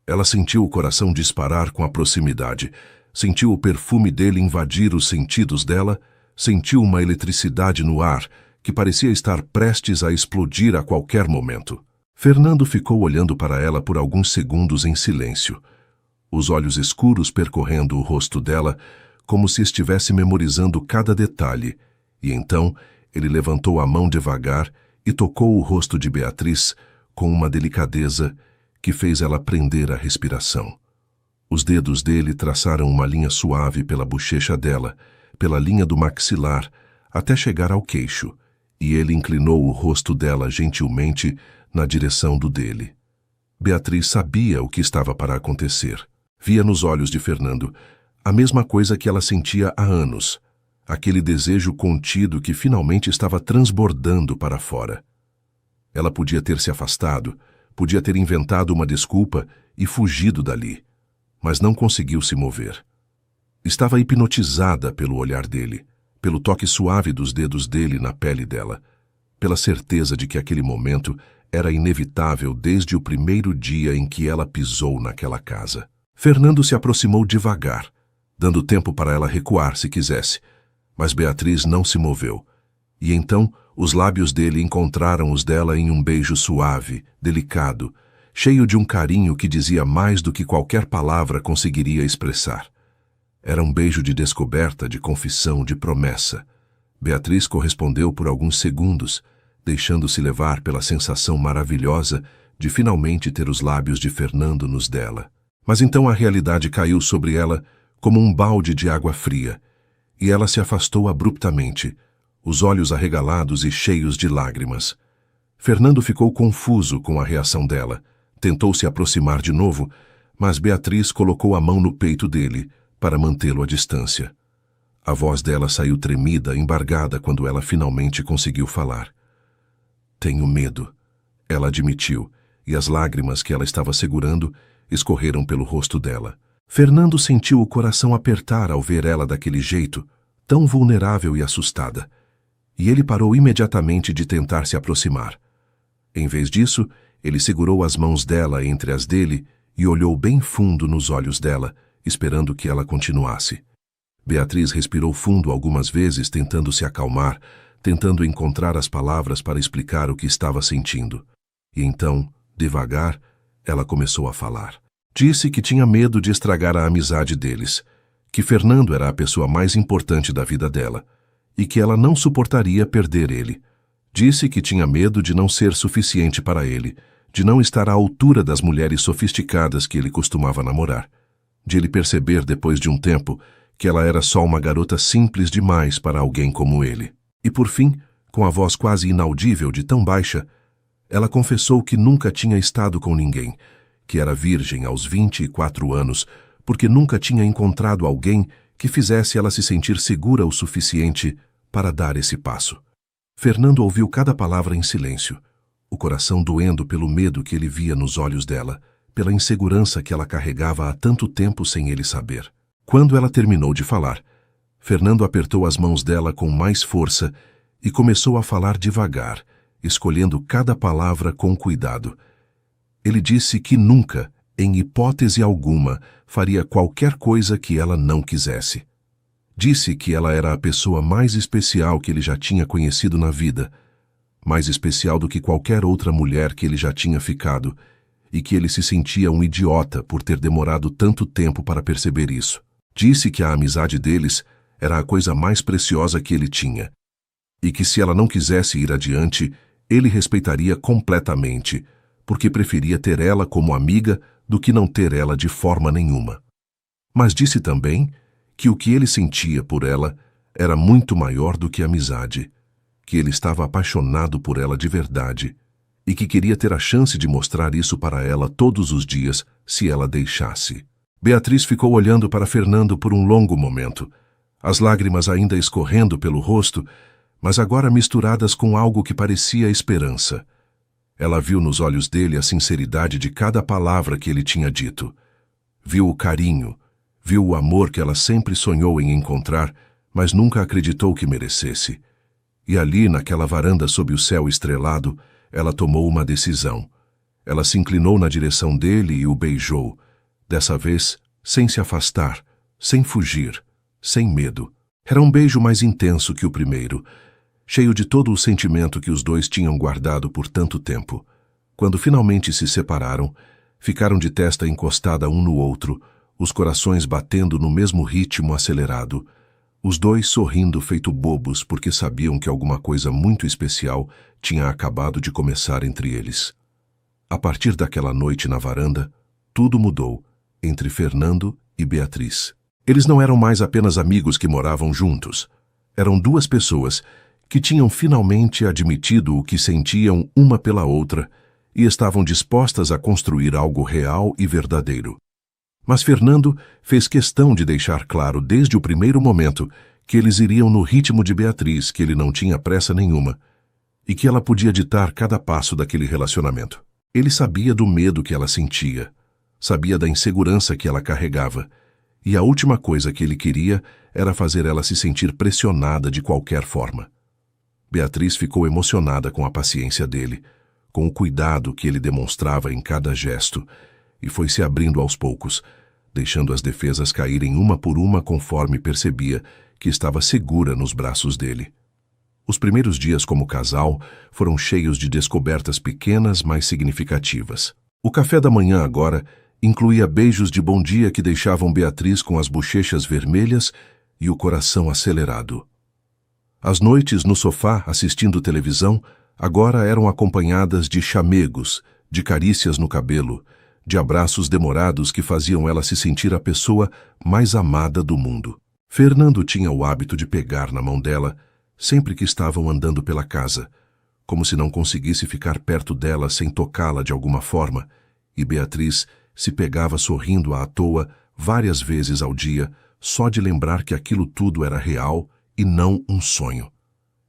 Ela sentiu o coração disparar com a proximidade, sentiu o perfume dele invadir os sentidos dela, sentiu uma eletricidade no ar que parecia estar prestes a explodir a qualquer momento. Fernando ficou olhando para ela por alguns segundos em silêncio, os olhos escuros percorrendo o rosto dela, como se estivesse memorizando cada detalhe, e então ele levantou a mão devagar e tocou o rosto de Beatriz com uma delicadeza que fez ela prender a respiração. Os dedos dele traçaram uma linha suave pela bochecha dela, pela linha do maxilar, até chegar ao queixo, e ele inclinou o rosto dela gentilmente na direção do dele. Beatriz sabia o que estava para acontecer. Via nos olhos de Fernando a mesma coisa que ela sentia há anos, aquele desejo contido que finalmente estava transbordando para fora. Ela podia ter se afastado, podia ter inventado uma desculpa e fugido dali, mas não conseguiu se mover. Estava hipnotizada pelo olhar dele, pelo toque suave dos dedos dele na pele dela, pela certeza de que aquele momento era inevitável desde o primeiro dia em que ela pisou naquela casa. Fernando se aproximou devagar, dando tempo para ela recuar se quisesse, mas Beatriz não se moveu, e então os lábios dele encontraram os dela em um beijo suave, delicado, cheio de um carinho que dizia mais do que qualquer palavra conseguiria expressar. Era um beijo de descoberta, de confissão, de promessa. Beatriz correspondeu por alguns segundos, deixando-se levar pela sensação maravilhosa de finalmente ter os lábios de Fernando nos dela. Mas então a realidade caiu sobre ela como um balde de água fria, e ela se afastou abruptamente, os olhos arregalados e cheios de lágrimas. Fernando ficou confuso com a reação dela, tentou se aproximar de novo, mas Beatriz colocou a mão no peito dele para mantê-lo à distância. A voz dela saiu tremida, embargada quando ela finalmente conseguiu falar. "Tenho medo", ela admitiu, e as lágrimas que ela estava segurando escorreram pelo rosto dela. Fernando sentiu o coração apertar ao ver ela daquele jeito, tão vulnerável e assustada, e ele parou imediatamente de tentar se aproximar. Em vez disso, ele segurou as mãos dela entre as dele e olhou bem fundo nos olhos dela, esperando que ela continuasse. Beatriz respirou fundo algumas vezes, tentando se acalmar, tentando encontrar as palavras para explicar o que estava sentindo. E então, devagar, ela começou a falar. Disse que tinha medo de estragar a amizade deles, que Fernando era a pessoa mais importante da vida dela, e que ela não suportaria perder ele. Disse que tinha medo de não ser suficiente para ele, de não estar à altura das mulheres sofisticadas que ele costumava namorar, de ele perceber depois de um tempo que ela era só uma garota simples demais para alguém como ele. E por fim, com a voz quase inaudível de tão baixa, ela confessou que nunca tinha estado com ninguém, que era virgem aos 24 anos, porque nunca tinha encontrado alguém que fizesse ela se sentir segura o suficiente para dar esse passo. Fernando ouviu cada palavra em silêncio, o coração doendo pelo medo que ele via nos olhos dela, pela insegurança que ela carregava há tanto tempo sem ele saber. Quando ela terminou de falar, Fernando apertou as mãos dela com mais força e começou a falar devagar, escolhendo cada palavra com cuidado. Ele disse que nunca, em hipótese alguma, faria qualquer coisa que ela não quisesse. Disse que ela era a pessoa mais especial que ele já tinha conhecido na vida, mais especial do que qualquer outra mulher que ele já tinha ficado, e que ele se sentia um idiota por ter demorado tanto tempo para perceber isso. Disse que a amizade deles era a coisa mais preciosa que ele tinha, e que se ela não quisesse ir adiante, ele respeitaria completamente, porque preferia ter ela como amiga do que não ter ela de forma nenhuma. Mas disse também que o que ele sentia por ela era muito maior do que amizade, que ele estava apaixonado por ela de verdade e que queria ter a chance de mostrar isso para ela todos os dias se ela deixasse. Beatriz ficou olhando para Fernando por um longo momento, as lágrimas ainda escorrendo pelo rosto, mas agora misturadas com algo que parecia esperança. Ela viu nos olhos dele a sinceridade de cada palavra que ele tinha dito. Viu o carinho, viu o amor que ela sempre sonhou em encontrar, mas nunca acreditou que merecesse. E ali, naquela varanda sob o céu estrelado, ela tomou uma decisão. Ela se inclinou na direção dele e o beijou, dessa vez sem se afastar, sem fugir, sem medo. Era um beijo mais intenso que o primeiro, cheio de todo o sentimento que os dois tinham guardado por tanto tempo. Quando finalmente se separaram, ficaram de testa encostada um no outro, os corações batendo no mesmo ritmo acelerado, os dois sorrindo feito bobos porque sabiam que alguma coisa muito especial tinha acabado de começar entre eles. A partir daquela noite na varanda, tudo mudou entre Fernando e Beatriz. Eles não eram mais apenas amigos que moravam juntos. Eram duas pessoas que tinham finalmente admitido o que sentiam uma pela outra e estavam dispostas a construir algo real e verdadeiro. Mas Fernando fez questão de deixar claro desde o primeiro momento que eles iriam no ritmo de Beatriz, que ele não tinha pressa nenhuma e que ela podia ditar cada passo daquele relacionamento. Ele sabia do medo que ela sentia, sabia da insegurança que ela carregava, e a última coisa que ele queria era fazer ela se sentir pressionada de qualquer forma. Beatriz ficou emocionada com a paciência dele, com o cuidado que ele demonstrava em cada gesto, e foi se abrindo aos poucos, deixando as defesas caírem uma por uma conforme percebia que estava segura nos braços dele. Os primeiros dias como casal foram cheios de descobertas pequenas, mas significativas. O café da manhã agora incluía beijos de bom dia que deixavam Beatriz com as bochechas vermelhas e o coração acelerado. As noites no sofá assistindo televisão agora eram acompanhadas de chamegos, de carícias no cabelo, de abraços demorados que faziam ela se sentir a pessoa mais amada do mundo. Fernando tinha o hábito de pegar na mão dela sempre que estavam andando pela casa, como se não conseguisse ficar perto dela sem tocá-la de alguma forma, e Beatriz se pegava sorrindo à toa várias vezes ao dia, só de lembrar que aquilo tudo era real e não um sonho.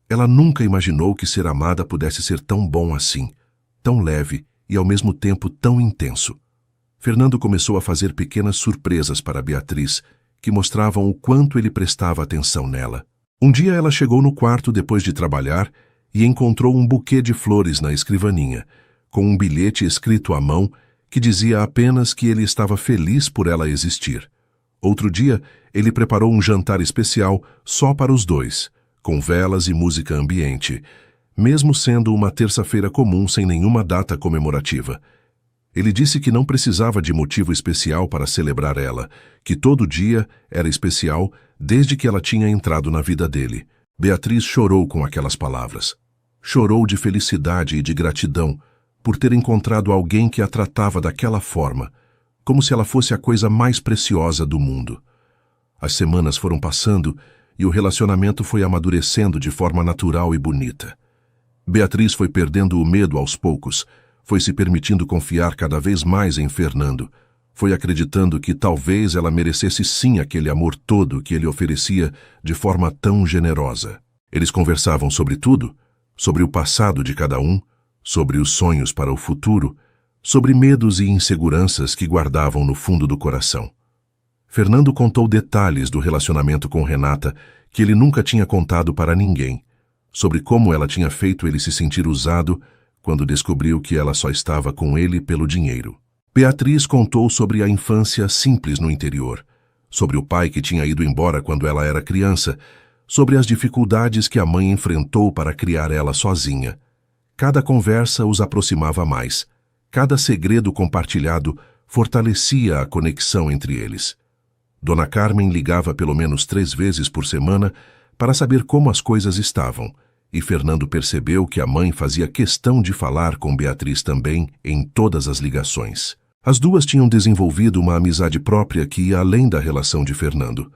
Ela nunca imaginou que ser amada pudesse ser tão bom assim, tão leve e ao mesmo tempo tão intenso. Fernando começou a fazer pequenas surpresas para Beatriz, que mostravam o quanto ele prestava atenção nela. Um dia ela chegou no quarto depois de trabalhar e encontrou um buquê de flores na escrivaninha, com um bilhete escrito à mão que dizia apenas que ele estava feliz por ela existir. Outro dia, ele preparou um jantar especial só para os dois, com velas e música ambiente, mesmo sendo uma terça-feira comum sem nenhuma data comemorativa. Ele disse que não precisava de motivo especial para celebrar ela, que todo dia era especial desde que ela tinha entrado na vida dele. Beatriz chorou com aquelas palavras. Chorou de felicidade e de gratidão por ter encontrado alguém que a tratava daquela forma, como se ela fosse a coisa mais preciosa do mundo. As semanas foram passando e o relacionamento foi amadurecendo de forma natural e bonita. Beatriz foi perdendo o medo aos poucos, foi se permitindo confiar cada vez mais em Fernando, foi acreditando que talvez ela merecesse sim aquele amor todo que ele oferecia de forma tão generosa. Eles conversavam sobre tudo, sobre o passado de cada um, sobre os sonhos para o futuro, sobre medos e inseguranças que guardavam no fundo do coração. Fernando contou detalhes do relacionamento com Renata que ele nunca tinha contado para ninguém, sobre como ela tinha feito ele se sentir usado quando descobriu que ela só estava com ele pelo dinheiro. Beatriz contou sobre a infância simples no interior, sobre o pai que tinha ido embora quando ela era criança, sobre as dificuldades que a mãe enfrentou para criar ela sozinha. Cada conversa os aproximava mais. Cada segredo compartilhado fortalecia a conexão entre eles. Dona Carmen ligava pelo menos 3 vezes por semana para saber como as coisas estavam, e Fernando percebeu que a mãe fazia questão de falar com Beatriz também em todas as ligações. As duas tinham desenvolvido uma amizade própria que ia além da relação de Fernando.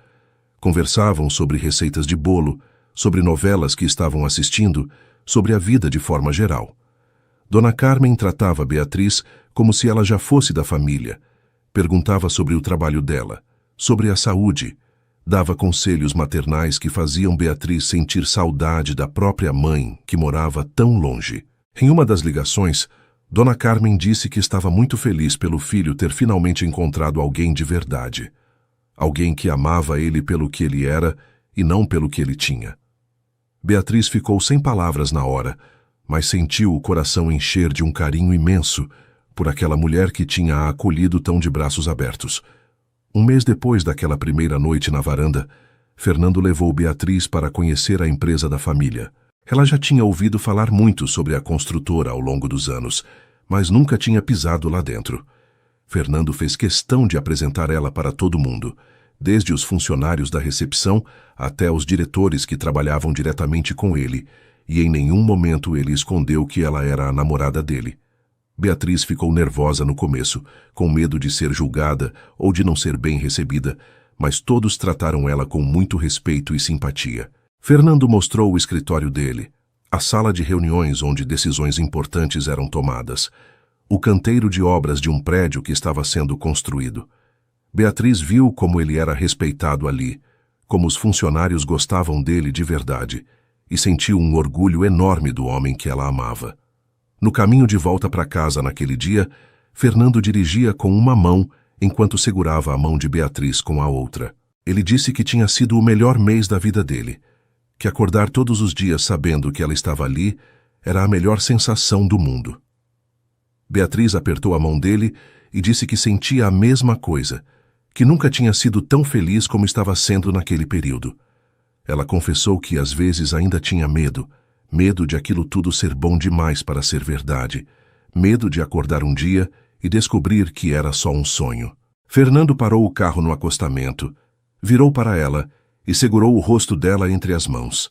Conversavam sobre receitas de bolo, sobre novelas que estavam assistindo, sobre a vida de forma geral. Dona Carmen tratava Beatriz como se ela já fosse da família. Perguntava sobre o trabalho dela, sobre a saúde. Dava conselhos maternais que faziam Beatriz sentir saudade da própria mãe, que morava tão longe. Em uma das ligações, Dona Carmen disse que estava muito feliz pelo filho ter finalmente encontrado alguém de verdade. Alguém que amava ele pelo que ele era e não pelo que ele tinha. Beatriz ficou sem palavras na hora, mas sentiu o coração encher de um carinho imenso por aquela mulher que tinha a acolhido tão de braços abertos. Um mês depois daquela primeira noite na varanda, Fernando levou Beatriz para conhecer a empresa da família. Ela já tinha ouvido falar muito sobre a construtora ao longo dos anos, mas nunca tinha pisado lá dentro. Fernando fez questão de apresentar ela para todo mundo, desde os funcionários da recepção até os diretores que trabalhavam diretamente com ele, e em nenhum momento ele escondeu que ela era a namorada dele. Beatriz ficou nervosa no começo, com medo de ser julgada ou de não ser bem recebida, mas todos trataram ela com muito respeito e simpatia. Fernando mostrou o escritório dele, a sala de reuniões onde decisões importantes eram tomadas, o canteiro de obras de um prédio que estava sendo construído. Beatriz viu como ele era respeitado ali, como os funcionários gostavam dele de verdade, e sentiu um orgulho enorme do homem que ela amava. No caminho de volta para casa naquele dia, Fernando dirigia com uma mão enquanto segurava a mão de Beatriz com a outra. Ele disse que tinha sido o melhor mês da vida dele, que acordar todos os dias sabendo que ela estava ali era a melhor sensação do mundo. Beatriz apertou a mão dele e disse que sentia a mesma coisa, que nunca tinha sido tão feliz como estava sendo naquele período. Ela confessou que às vezes ainda tinha medo de aquilo tudo ser bom demais para ser verdade, medo de acordar um dia e descobrir que era só um sonho. Fernando parou o carro no acostamento, virou para ela e segurou o rosto dela entre as mãos.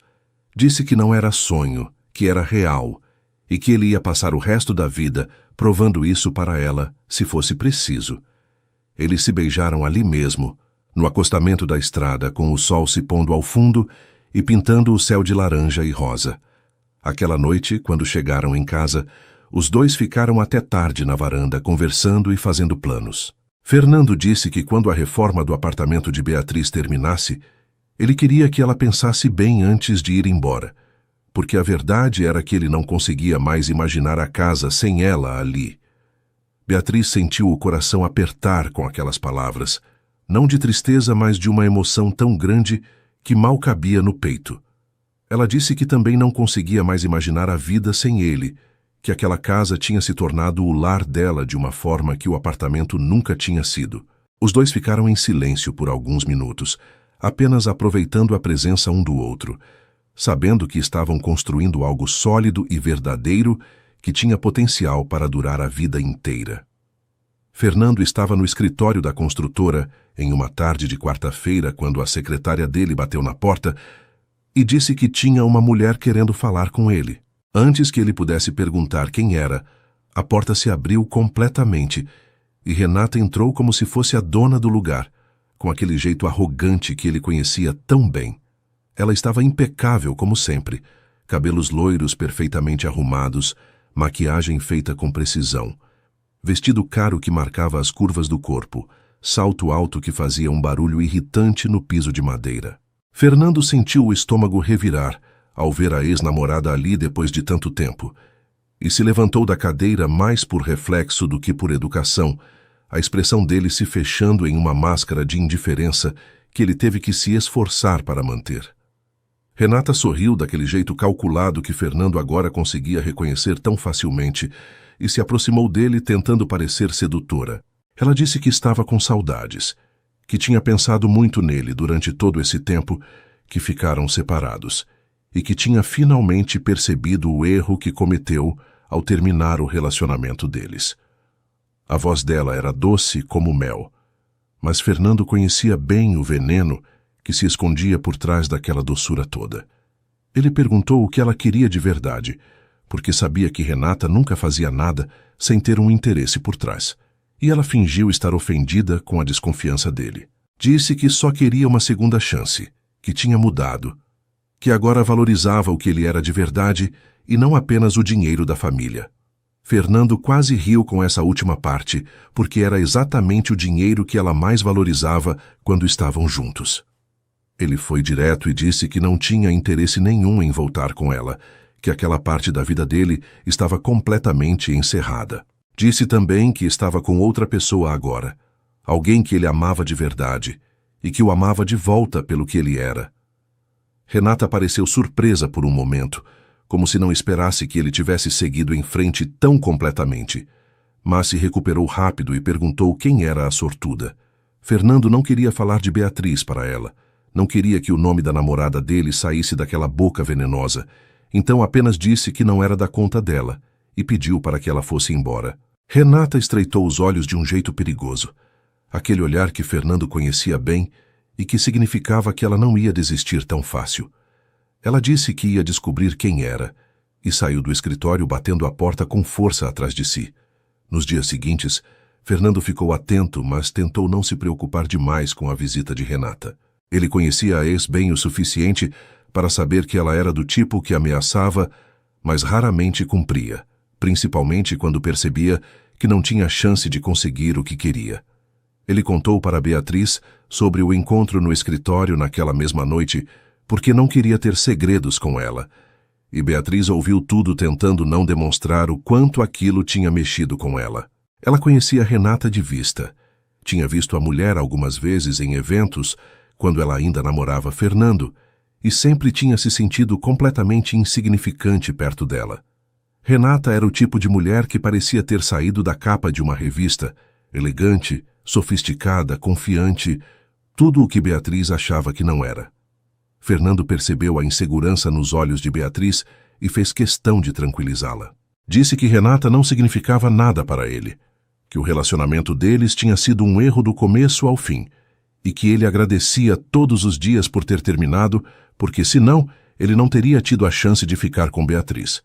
Disse que não era sonho, que era real, e que ele ia passar o resto da vida provando isso para ela, se fosse preciso. Eles se beijaram ali mesmo, no acostamento da estrada, com o sol se pondo ao fundo e pintando o céu de laranja e rosa. Aquela noite, quando chegaram em casa, os dois ficaram até tarde na varanda conversando e fazendo planos. Fernando disse que quando a reforma do apartamento de Beatriz terminasse, ele queria que ela pensasse bem antes de ir embora, porque a verdade era que ele não conseguia mais imaginar a casa sem ela ali. Beatriz sentiu o coração apertar com aquelas palavras, não de tristeza, mas de uma emoção tão grande que mal cabia no peito. Ela disse que também não conseguia mais imaginar a vida sem ele, que aquela casa tinha se tornado o lar dela de uma forma que o apartamento nunca tinha sido. Os dois ficaram em silêncio por alguns minutos, apenas aproveitando a presença um do outro, sabendo que estavam construindo algo sólido e verdadeiro que tinha potencial para durar a vida inteira. Fernando estava no escritório da construtora em uma tarde de quarta-feira quando a secretária dele bateu na porta e disse que tinha uma mulher querendo falar com ele. Antes que ele pudesse perguntar quem era, a porta se abriu completamente e Renata entrou como se fosse a dona do lugar, com aquele jeito arrogante que ele conhecia tão bem. Ela estava impecável como sempre, cabelos loiros perfeitamente arrumados, maquiagem feita com precisão, vestido caro que marcava as curvas do corpo, salto alto que fazia um barulho irritante no piso de madeira. Fernando sentiu o estômago revirar ao ver a ex-namorada ali depois de tanto tempo, e se levantou da cadeira mais por reflexo do que por educação, a expressão dele se fechando em uma máscara de indiferença que ele teve que se esforçar para manter. Renata sorriu daquele jeito calculado que Fernando agora conseguia reconhecer tão facilmente e se aproximou dele tentando parecer sedutora. Ela disse que estava com saudades, que tinha pensado muito nele durante todo esse tempo que ficaram separados e que tinha finalmente percebido o erro que cometeu ao terminar o relacionamento deles. A voz dela era doce como mel, mas Fernando conhecia bem o veneno que se escondia por trás daquela doçura toda. Ele perguntou o que ela queria de verdade, porque sabia que Renata nunca fazia nada sem ter um interesse por trás, e ela fingiu estar ofendida com a desconfiança dele. Disse que só queria uma segunda chance, que tinha mudado, que agora valorizava o que ele era de verdade e não apenas o dinheiro da família. Fernando quase riu com essa última parte, porque era exatamente o dinheiro que ela mais valorizava quando estavam juntos. Ele foi direto e disse que não tinha interesse nenhum em voltar com ela, que aquela parte da vida dele estava completamente encerrada. Disse também que estava com outra pessoa agora, alguém que ele amava de verdade, e que o amava de volta pelo que ele era. Renata pareceu surpresa por um momento, como se não esperasse que ele tivesse seguido em frente tão completamente, mas se recuperou rápido e perguntou quem era a sortuda. Fernando não queria falar de Beatriz para ela, não queria que o nome da namorada dele saísse daquela boca venenosa, então apenas disse que não era da conta dela e pediu para que ela fosse embora. Renata estreitou os olhos de um jeito perigoso, aquele olhar que Fernando conhecia bem e que significava que ela não ia desistir tão fácil. Ela disse que ia descobrir quem era e saiu do escritório batendo a porta com força atrás de si. Nos dias seguintes, Fernando ficou atento, mas tentou não se preocupar demais com a visita de Renata. Ele conhecia a ex bem o suficiente para saber que ela era do tipo que ameaçava, mas raramente cumpria, principalmente quando percebia que não tinha chance de conseguir o que queria. Ele contou para Beatriz sobre o encontro no escritório naquela mesma noite, porque não queria ter segredos com ela, e Beatriz ouviu tudo tentando não demonstrar o quanto aquilo tinha mexido com ela. Ela conhecia Renata de vista. Tinha visto a mulher algumas vezes em eventos, quando ela ainda namorava Fernando, e sempre tinha se sentido completamente insignificante perto dela. Renata era o tipo de mulher que parecia ter saído da capa de uma revista, elegante, sofisticada, confiante, tudo o que Beatriz achava que não era. Fernando percebeu a insegurança nos olhos de Beatriz e fez questão de tranquilizá-la. Disse que Renata não significava nada para ele, que o relacionamento deles tinha sido um erro do começo ao fim, e que ele agradecia todos os dias por ter terminado, porque senão ele não teria tido a chance de ficar com Beatriz.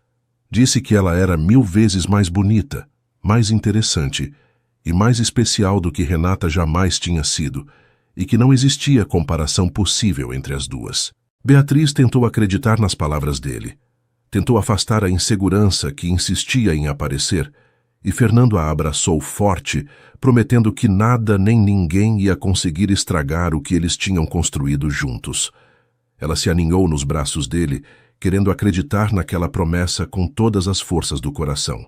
Disse que ela era 1000 vezes mais bonita, mais interessante e mais especial do que Renata jamais tinha sido, e que não existia comparação possível entre as duas. Beatriz tentou acreditar nas palavras dele. Tentou afastar a insegurança que insistia em aparecer, e Fernando a abraçou forte, prometendo que nada nem ninguém ia conseguir estragar o que eles tinham construído juntos. Ela se aninhou nos braços dele, querendo acreditar naquela promessa com todas as forças do coração.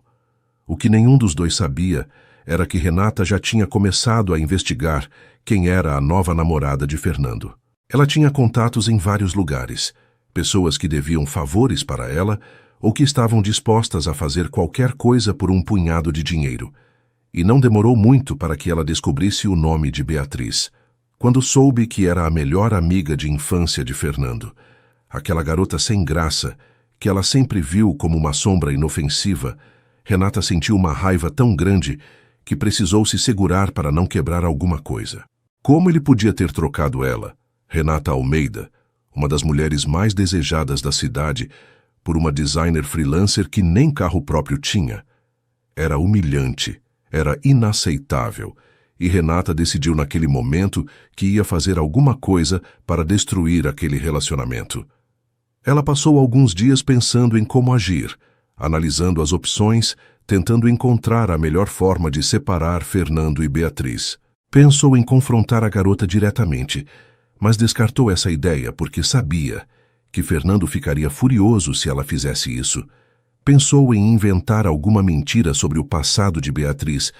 O que nenhum dos dois sabia era que Renata já tinha começado a investigar quem era a nova namorada de Fernando. Ela tinha contatos em vários lugares, pessoas que deviam favores para ela ou que estavam dispostas a fazer qualquer coisa por um punhado de dinheiro. E não demorou muito para que ela descobrisse o nome de Beatriz. Quando soube que era a melhor amiga de infância de Fernando, aquela garota sem graça, que ela sempre viu como uma sombra inofensiva, Renata sentiu uma raiva tão grande que precisou se segurar para não quebrar alguma coisa. Como ele podia ter trocado ela, Renata Almeida, uma das mulheres mais desejadas da cidade, por uma designer freelancer que nem carro próprio tinha? Era humilhante, era inaceitável, e Renata decidiu naquele momento que ia fazer alguma coisa para destruir aquele relacionamento. Ela passou alguns dias pensando em como agir, analisando as opções, tentando encontrar a melhor forma de separar Fernando e Beatriz. Pensou em confrontar a garota diretamente, mas descartou essa ideia porque sabia que Fernando ficaria furioso se ela fizesse isso. Pensou em inventar alguma mentira sobre o passado de Beatriz,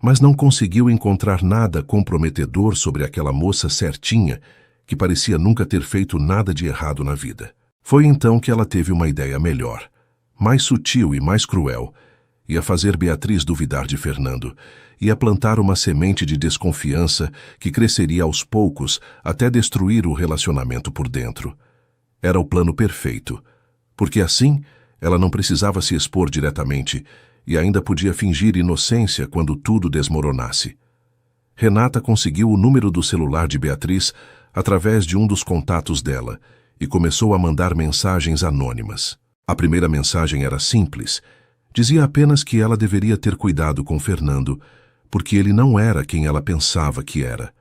mas não conseguiu encontrar nada comprometedor sobre aquela moça certinha que parecia nunca ter feito nada de errado na vida. Foi então que ela teve uma ideia melhor, mais sutil e mais cruel. Ia fazer Beatriz duvidar de Fernando, ia plantar uma semente de desconfiança que cresceria aos poucos até destruir o relacionamento por dentro. Era o plano perfeito, porque assim ela não precisava se expor diretamente e ainda podia fingir inocência quando tudo desmoronasse. Renata conseguiu o número do celular de Beatriz através de um dos contatos dela e começou a mandar mensagens anônimas. A primeira mensagem era simples. Dizia apenas que ela deveria ter cuidado com Fernando, porque ele não era quem ela pensava que era.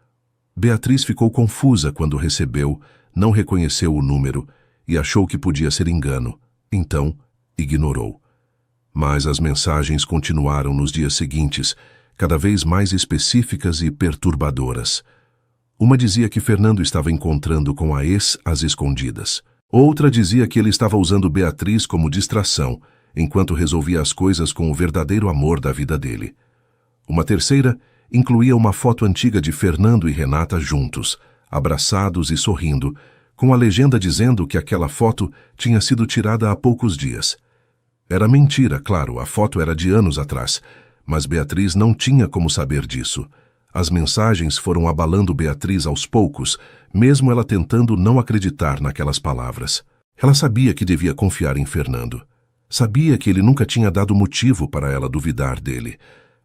Beatriz ficou confusa quando recebeu, não reconheceu o número e achou que podia ser engano. Então, ignorou. Mas as mensagens continuaram nos dias seguintes, cada vez mais específicas e perturbadoras. Uma dizia que Fernando estava encontrando com a ex às escondidas. Outra dizia que ele estava usando Beatriz como distração, enquanto resolvia as coisas com o verdadeiro amor da vida dele. Uma terceira incluía uma foto antiga de Fernando e Renata juntos, abraçados e sorrindo, com a legenda dizendo que aquela foto tinha sido tirada há poucos dias. Era mentira, claro, a foto era de anos atrás, mas Beatriz não tinha como saber disso. As mensagens foram abalando Beatriz aos poucos, mesmo ela tentando não acreditar naquelas palavras. Ela sabia que devia confiar em Fernando. Sabia que ele nunca tinha dado motivo para ela duvidar dele,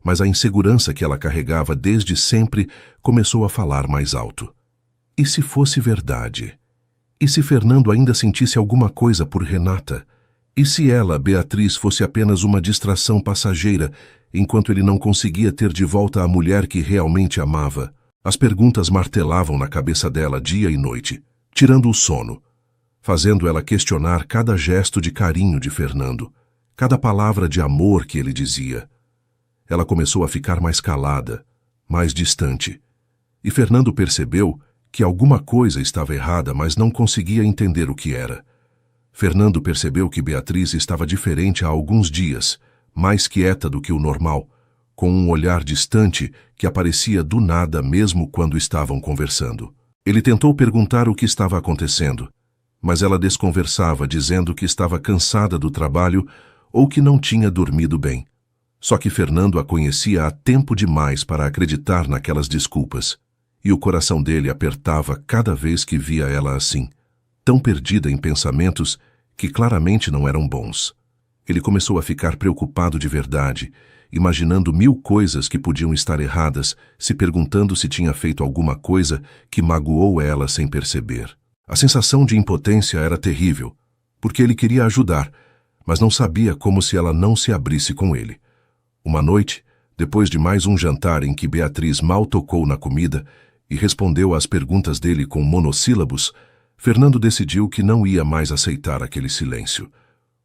mas a insegurança que ela carregava desde sempre começou a falar mais alto. E se fosse verdade? E se Fernando ainda sentisse alguma coisa por Renata? E se ela, Beatriz, fosse apenas uma distração passageira, enquanto ele não conseguia ter de volta a mulher que realmente amava? As perguntas martelavam na cabeça dela dia e noite, tirando o sono, fazendo ela questionar cada gesto de carinho de Fernando, cada palavra de amor que ele dizia. Ela começou a ficar mais calada, mais distante. E Fernando percebeu que alguma coisa estava errada, mas não conseguia entender o que era. Fernando percebeu que Beatriz estava diferente há alguns dias, mais quieta do que o normal, com um olhar distante que aparecia do nada mesmo quando estavam conversando. Ele tentou perguntar o que estava acontecendo, mas ela desconversava, dizendo que estava cansada do trabalho ou que não tinha dormido bem. Só que Fernando a conhecia há tempo demais para acreditar naquelas desculpas, e o coração dele apertava cada vez que via ela assim, tão perdida em pensamentos que claramente não eram bons. Ele começou a ficar preocupado de verdade, imaginando 1000 coisas que podiam estar erradas, se perguntando se tinha feito alguma coisa que magoou ela sem perceber. A sensação de impotência era terrível, porque ele queria ajudar, mas não sabia como se ela não se abrisse com ele. Uma noite, depois de mais um jantar em que Beatriz mal tocou na comida e respondeu às perguntas dele com monossílabos, Fernando decidiu que não ia mais aceitar aquele silêncio.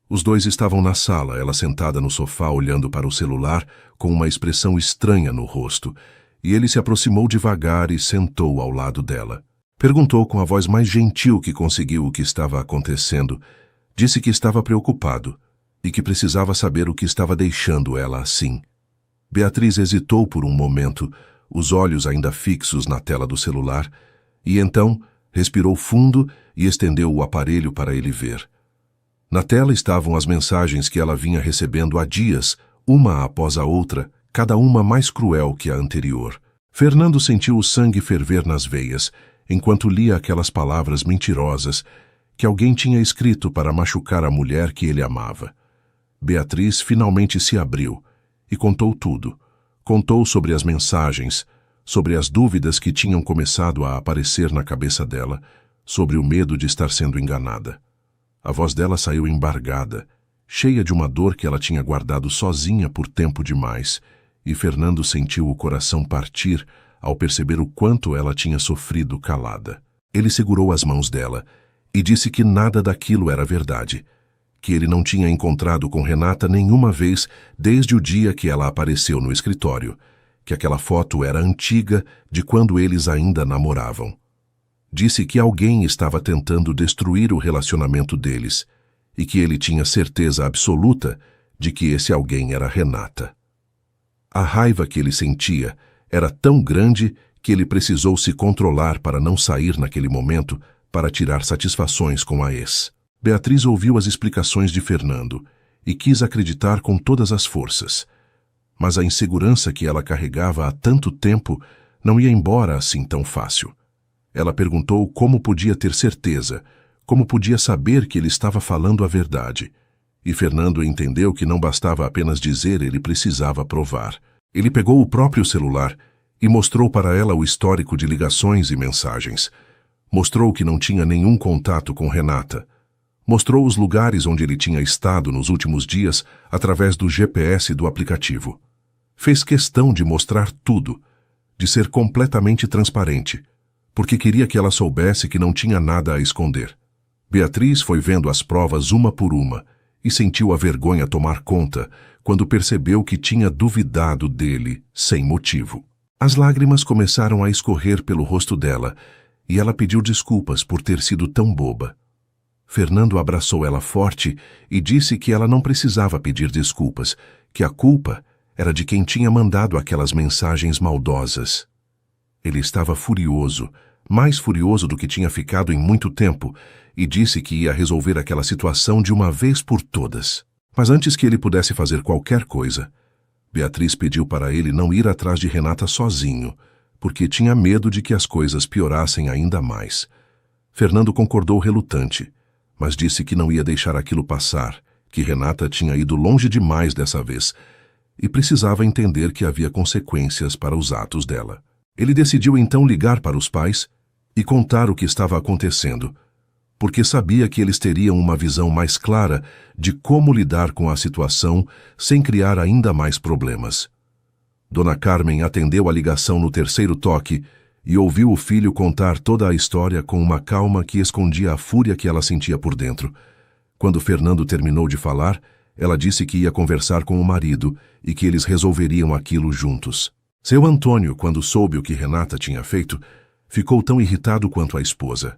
Os dois estavam na sala, ela sentada no sofá olhando para o celular com uma expressão estranha no rosto, e ele se aproximou devagar e sentou ao lado dela. Perguntou com a voz mais gentil que conseguiu o que estava acontecendo. Disse que estava preocupado e que precisava saber o que estava deixando ela assim. Beatriz hesitou por um momento, os olhos ainda fixos na tela do celular, e então respirou fundo e estendeu o aparelho para ele ver. Na tela estavam as mensagens que ela vinha recebendo há dias, uma após a outra, cada uma mais cruel que a anterior. Fernando sentiu o sangue ferver nas veias, enquanto lia aquelas palavras mentirosas que alguém tinha escrito para machucar a mulher que ele amava. Beatriz finalmente se abriu e contou tudo. Contou sobre as mensagens, sobre as dúvidas que tinham começado a aparecer na cabeça dela, sobre o medo de estar sendo enganada. A voz dela saiu embargada, cheia de uma dor que ela tinha guardado sozinha por tempo demais, e Fernando sentiu o coração partir ao perceber o quanto ela tinha sofrido calada. Ele segurou as mãos dela e disse que nada daquilo era verdade, que ele não tinha encontrado com Renata nenhuma vez desde o dia que ela apareceu no escritório, que aquela foto era antiga de quando eles ainda namoravam. Disse que alguém estava tentando destruir o relacionamento deles e que ele tinha certeza absoluta de que esse alguém era Renata. A raiva que ele sentia era tão grande que ele precisou se controlar para não sair naquele momento para tirar satisfações com a ex. Beatriz ouviu as explicações de Fernando e quis acreditar com todas as forças. Mas a insegurança que ela carregava há tanto tempo não ia embora assim tão fácil. Ela perguntou como podia ter certeza, como podia saber que ele estava falando a verdade. E Fernando entendeu que não bastava apenas dizer, ele precisava provar. Ele pegou o próprio celular e mostrou para ela o histórico de ligações e mensagens. Mostrou que não tinha nenhum contato com Renata. Mostrou os lugares onde ele tinha estado nos últimos dias através do GPS do aplicativo. Fez questão de mostrar tudo, de ser completamente transparente, porque queria que ela soubesse que não tinha nada a esconder. Beatriz foi vendo as provas uma por uma e sentiu a vergonha tomar conta quando percebeu que tinha duvidado dele sem motivo. As lágrimas começaram a escorrer pelo rosto dela e ela pediu desculpas por ter sido tão boba. Fernando abraçou ela forte e disse que ela não precisava pedir desculpas, que a culpa era de quem tinha mandado aquelas mensagens maldosas. Ele estava furioso, mais furioso do que tinha ficado em muito tempo, e disse que ia resolver aquela situação de uma vez por todas. Mas antes que ele pudesse fazer qualquer coisa, Beatriz pediu para ele não ir atrás de Renata sozinho, porque tinha medo de que as coisas piorassem ainda mais. Fernando concordou relutante, mas disse que não ia deixar aquilo passar, que Renata tinha ido longe demais dessa vez e precisava entender que havia consequências para os atos dela. Ele decidiu então ligar para os pais e contar o que estava acontecendo, porque sabia que eles teriam uma visão mais clara de como lidar com a situação sem criar ainda mais problemas. Dona Carmen atendeu a ligação no terceiro toque e ouviu o filho contar toda a história com uma calma que escondia a fúria que ela sentia por dentro. Quando Fernando terminou de falar, ela disse que ia conversar com o marido e que eles resolveriam aquilo juntos. Seu Antônio, quando soube o que Renata tinha feito, ficou tão irritado quanto a esposa.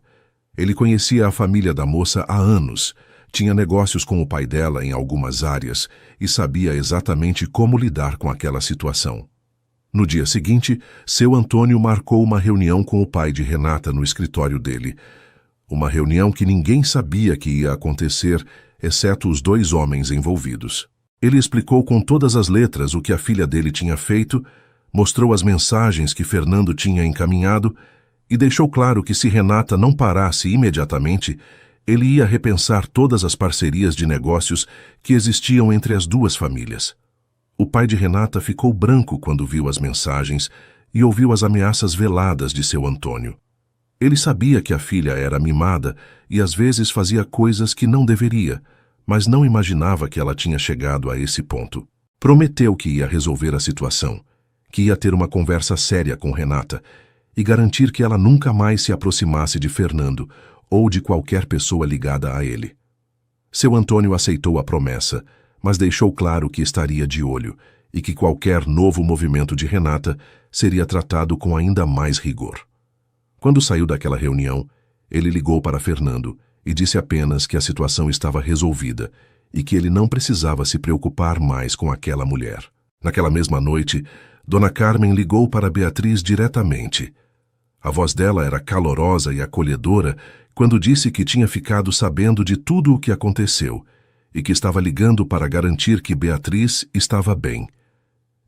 Ele conhecia a família da moça há anos, tinha negócios com o pai dela em algumas áreas e sabia exatamente como lidar com aquela situação. No dia seguinte, seu Antônio marcou uma reunião com o pai de Renata no escritório dele. Uma reunião que ninguém sabia que ia acontecer, exceto os dois homens envolvidos. Ele explicou com todas as letras o que a filha dele tinha feito, mostrou as mensagens que Fernando tinha encaminhado e deixou claro que se Renata não parasse imediatamente, ele ia repensar todas as parcerias de negócios que existiam entre as duas famílias. O pai de Renata ficou branco quando viu as mensagens e ouviu as ameaças veladas de seu Antônio. Ele sabia que a filha era mimada e às vezes fazia coisas que não deveria, mas não imaginava que ela tinha chegado a esse ponto. Prometeu que ia resolver a situação, que ia ter uma conversa séria com Renata e garantir que ela nunca mais se aproximasse de Fernando ou de qualquer pessoa ligada a ele. Seu Antônio aceitou a promessa, mas deixou claro que estaria de olho e que qualquer novo movimento de Renata seria tratado com ainda mais rigor. Quando saiu daquela reunião, ele ligou para Fernando e disse apenas que a situação estava resolvida e que ele não precisava se preocupar mais com aquela mulher. Naquela mesma noite, Dona Carmen ligou para Beatriz diretamente. A voz dela era calorosa e acolhedora quando disse que tinha ficado sabendo de tudo o que aconteceu e que estava ligando para garantir que Beatriz estava bem.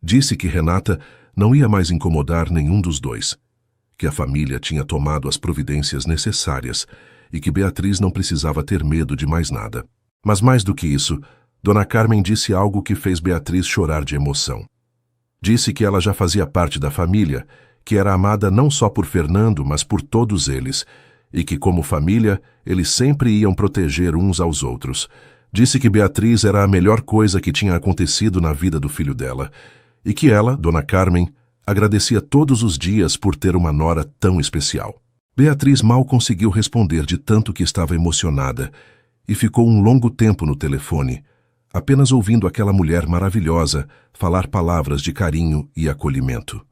Disse que Renata não ia mais incomodar nenhum dos dois, que a família tinha tomado as providências necessárias e que Beatriz não precisava ter medo de mais nada. Mas mais do que isso, Dona Carmen disse algo que fez Beatriz chorar de emoção. Disse que ela já fazia parte da família, que era amada não só por Fernando, mas por todos eles, e que, como família, eles sempre iam proteger uns aos outros. Disse que Beatriz era a melhor coisa que tinha acontecido na vida do filho dela, e que ela, Dona Carmen, agradecia todos os dias por ter uma nora tão especial. Beatriz mal conseguiu responder de tanto que estava emocionada, e ficou um longo tempo no telefone, apenas ouvindo aquela mulher maravilhosa falar palavras de carinho e acolhimento.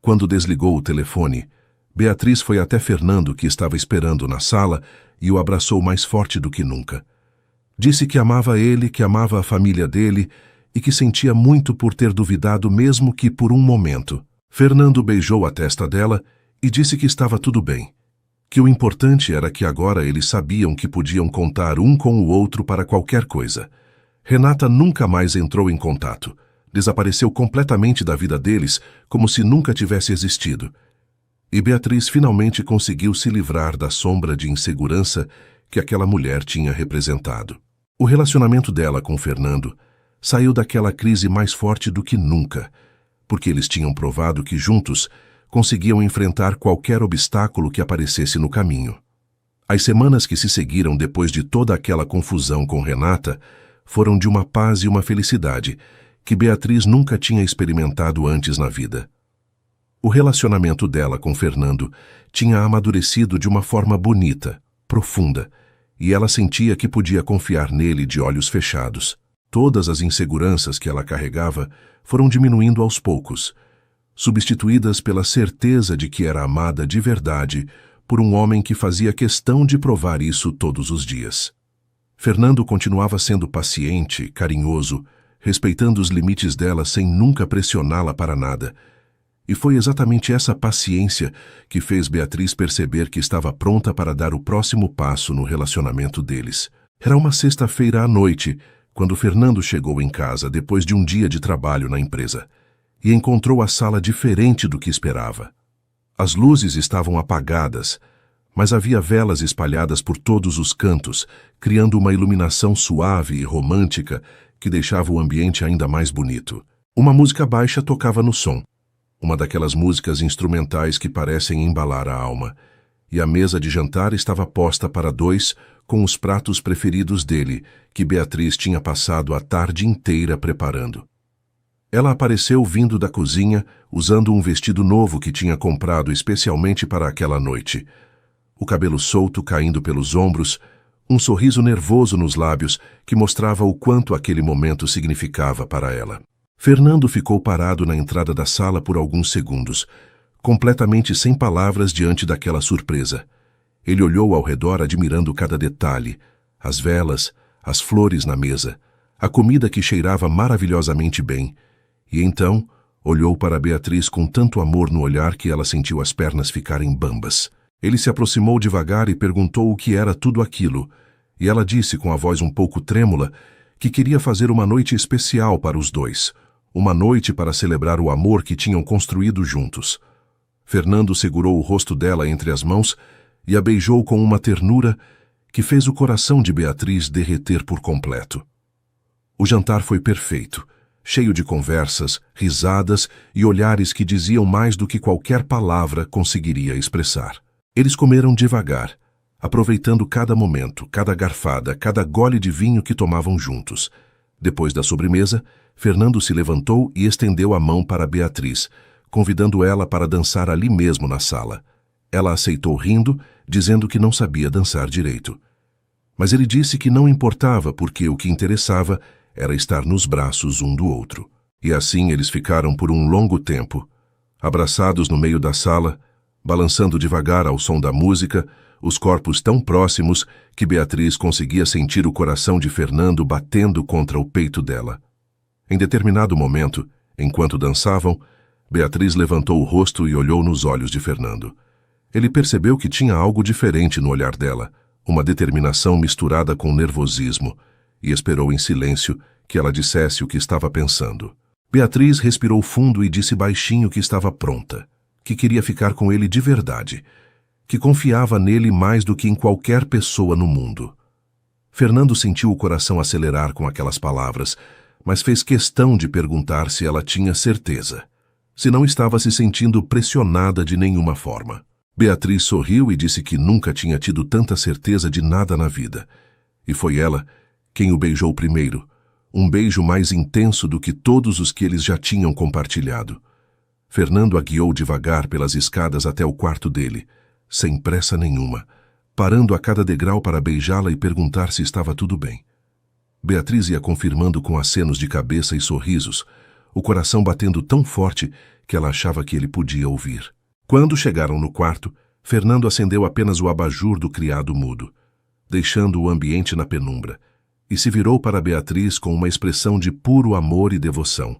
Quando desligou o telefone, Beatriz foi até Fernando, que estava esperando na sala, e o abraçou mais forte do que nunca. Disse que amava ele, que amava a família dele e que sentia muito por ter duvidado mesmo que por um momento. Fernando beijou a testa dela e disse que estava tudo bem, que o importante era que agora eles sabiam que podiam contar um com o outro para qualquer coisa. Renata nunca mais entrou em contato. Desapareceu completamente da vida deles, como se nunca tivesse existido. E Beatriz finalmente conseguiu se livrar da sombra de insegurança que aquela mulher tinha representado. O relacionamento dela com Fernando saiu daquela crise mais forte do que nunca, porque eles tinham provado que juntos conseguiam enfrentar qualquer obstáculo que aparecesse no caminho. As semanas que se seguiram depois de toda aquela confusão com Renata foram de uma paz e uma felicidade que Beatriz nunca tinha experimentado antes na vida. O relacionamento dela com Fernando tinha amadurecido de uma forma bonita, profunda, e ela sentia que podia confiar nele de olhos fechados. Todas as inseguranças que ela carregava foram diminuindo aos poucos, substituídas pela certeza de que era amada de verdade por um homem que fazia questão de provar isso todos os dias. Fernando continuava sendo paciente, carinhoso, respeitando os limites dela sem nunca pressioná-la para nada. E foi exatamente essa paciência que fez Beatriz perceber que estava pronta para dar o próximo passo no relacionamento deles. Era uma sexta-feira à noite, quando Fernando chegou em casa depois de um dia de trabalho na empresa, e encontrou a sala diferente do que esperava. As luzes estavam apagadas, mas havia velas espalhadas por todos os cantos, criando uma iluminação suave e romântica que deixava o ambiente ainda mais bonito. Uma música baixa tocava no som, uma daquelas músicas instrumentais que parecem embalar a alma, e a mesa de jantar estava posta para dois com os pratos preferidos dele, que Beatriz tinha passado a tarde inteira preparando. Ela apareceu vindo da cozinha, usando um vestido novo que tinha comprado especialmente para aquela noite. O cabelo solto caindo pelos ombros, um sorriso nervoso nos lábios que mostrava o quanto aquele momento significava para ela. Fernando ficou parado na entrada da sala por alguns segundos, completamente sem palavras diante daquela surpresa. Ele olhou ao redor admirando cada detalhe, as velas, as flores na mesa, a comida que cheirava maravilhosamente bem, e então olhou para Beatriz com tanto amor no olhar que ela sentiu as pernas ficarem bambas. Ele se aproximou devagar e perguntou o que era tudo aquilo, e ela disse com a voz um pouco trêmula que queria fazer uma noite especial para os dois, uma noite para celebrar o amor que tinham construído juntos. Fernando segurou o rosto dela entre as mãos e a beijou com uma ternura que fez o coração de Beatriz derreter por completo. O jantar foi perfeito, cheio de conversas, risadas e olhares que diziam mais do que qualquer palavra conseguiria expressar. Eles comeram devagar, aproveitando cada momento, cada garfada, cada gole de vinho que tomavam juntos. Depois da sobremesa, Fernando se levantou e estendeu a mão para Beatriz, convidando ela para dançar ali mesmo na sala. Ela aceitou rindo, dizendo que não sabia dançar direito. Mas ele disse que não importava porque o que interessava era estar nos braços um do outro. E assim eles ficaram por um longo tempo, abraçados no meio da sala, balançando devagar ao som da música, os corpos tão próximos que Beatriz conseguia sentir o coração de Fernando batendo contra o peito dela. Em determinado momento, enquanto dançavam, Beatriz levantou o rosto e olhou nos olhos de Fernando. Ele percebeu que tinha algo diferente no olhar dela, uma determinação misturada com nervosismo, e esperou em silêncio que ela dissesse o que estava pensando. Beatriz respirou fundo e disse baixinho que estava pronta, que queria ficar com ele de verdade, que confiava nele mais do que em qualquer pessoa no mundo. Fernando sentiu o coração acelerar com aquelas palavras, mas fez questão de perguntar se ela tinha certeza, se não estava se sentindo pressionada de nenhuma forma. Beatriz sorriu e disse que nunca tinha tido tanta certeza de nada na vida, e foi ela quem o beijou primeiro, um beijo mais intenso do que todos os que eles já tinham compartilhado. Fernando a guiou devagar pelas escadas até o quarto dele, sem pressa nenhuma, parando a cada degrau para beijá-la e perguntar se estava tudo bem. Beatriz ia confirmando com acenos de cabeça e sorrisos, o coração batendo tão forte que ela achava que ele podia ouvir. Quando chegaram no quarto, Fernando acendeu apenas o abajur do criado mudo, deixando o ambiente na penumbra, e se virou para Beatriz com uma expressão de puro amor e devoção.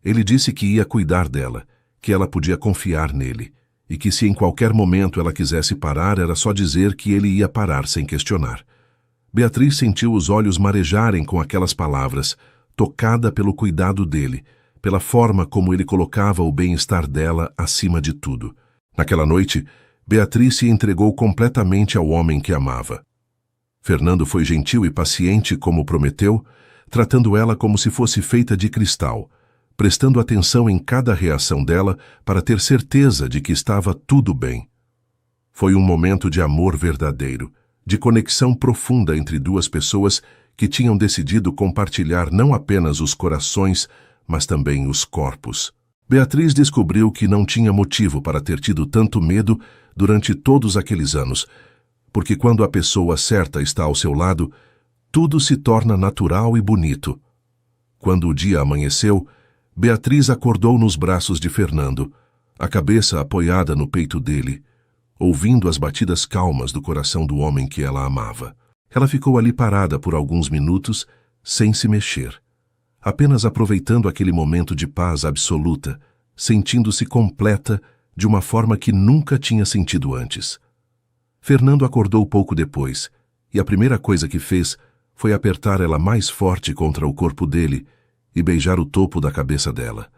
Ele disse que ia cuidar dela, que ela podia confiar nele, e que se em qualquer momento ela quisesse parar, era só dizer que ele ia parar sem questionar. Beatriz sentiu os olhos marejarem com aquelas palavras, tocada pelo cuidado dele, pela forma como ele colocava o bem-estar dela acima de tudo. Naquela noite, Beatriz se entregou completamente ao homem que amava. Fernando foi gentil e paciente como prometeu, tratando ela como se fosse feita de cristal, prestando atenção em cada reação dela para ter certeza de que estava tudo bem. Foi um momento de amor verdadeiro, de conexão profunda entre duas pessoas que tinham decidido compartilhar não apenas os corações, mas também os corpos. Beatriz descobriu que não tinha motivo para ter tido tanto medo durante todos aqueles anos, porque quando a pessoa certa está ao seu lado, tudo se torna natural e bonito. Quando o dia amanheceu, Beatriz acordou nos braços de Fernando, a cabeça apoiada no peito dele, ouvindo as batidas calmas do coração do homem que ela amava. Ela ficou ali parada por alguns minutos, sem se mexer, apenas aproveitando aquele momento de paz absoluta, sentindo-se completa de uma forma que nunca tinha sentido antes. Fernando acordou pouco depois, e a primeira coisa que fez foi apertar ela mais forte contra o corpo dele e beijar o topo da cabeça dela.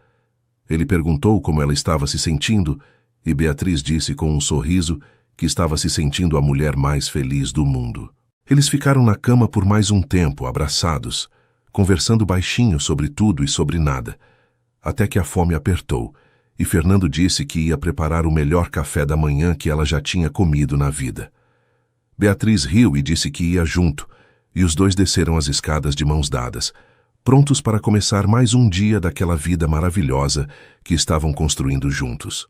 Ele perguntou como ela estava se sentindo, e Beatriz disse com um sorriso que estava se sentindo a mulher mais feliz do mundo. Eles ficaram na cama por mais um tempo, abraçados, conversando baixinho sobre tudo e sobre nada, até que a fome apertou, e Fernando disse que ia preparar o melhor café da manhã que ela já tinha comido na vida. Beatriz riu e disse que ia junto, e os dois desceram as escadas de mãos dadas, prontos para começar mais um dia daquela vida maravilhosa que estavam construindo juntos.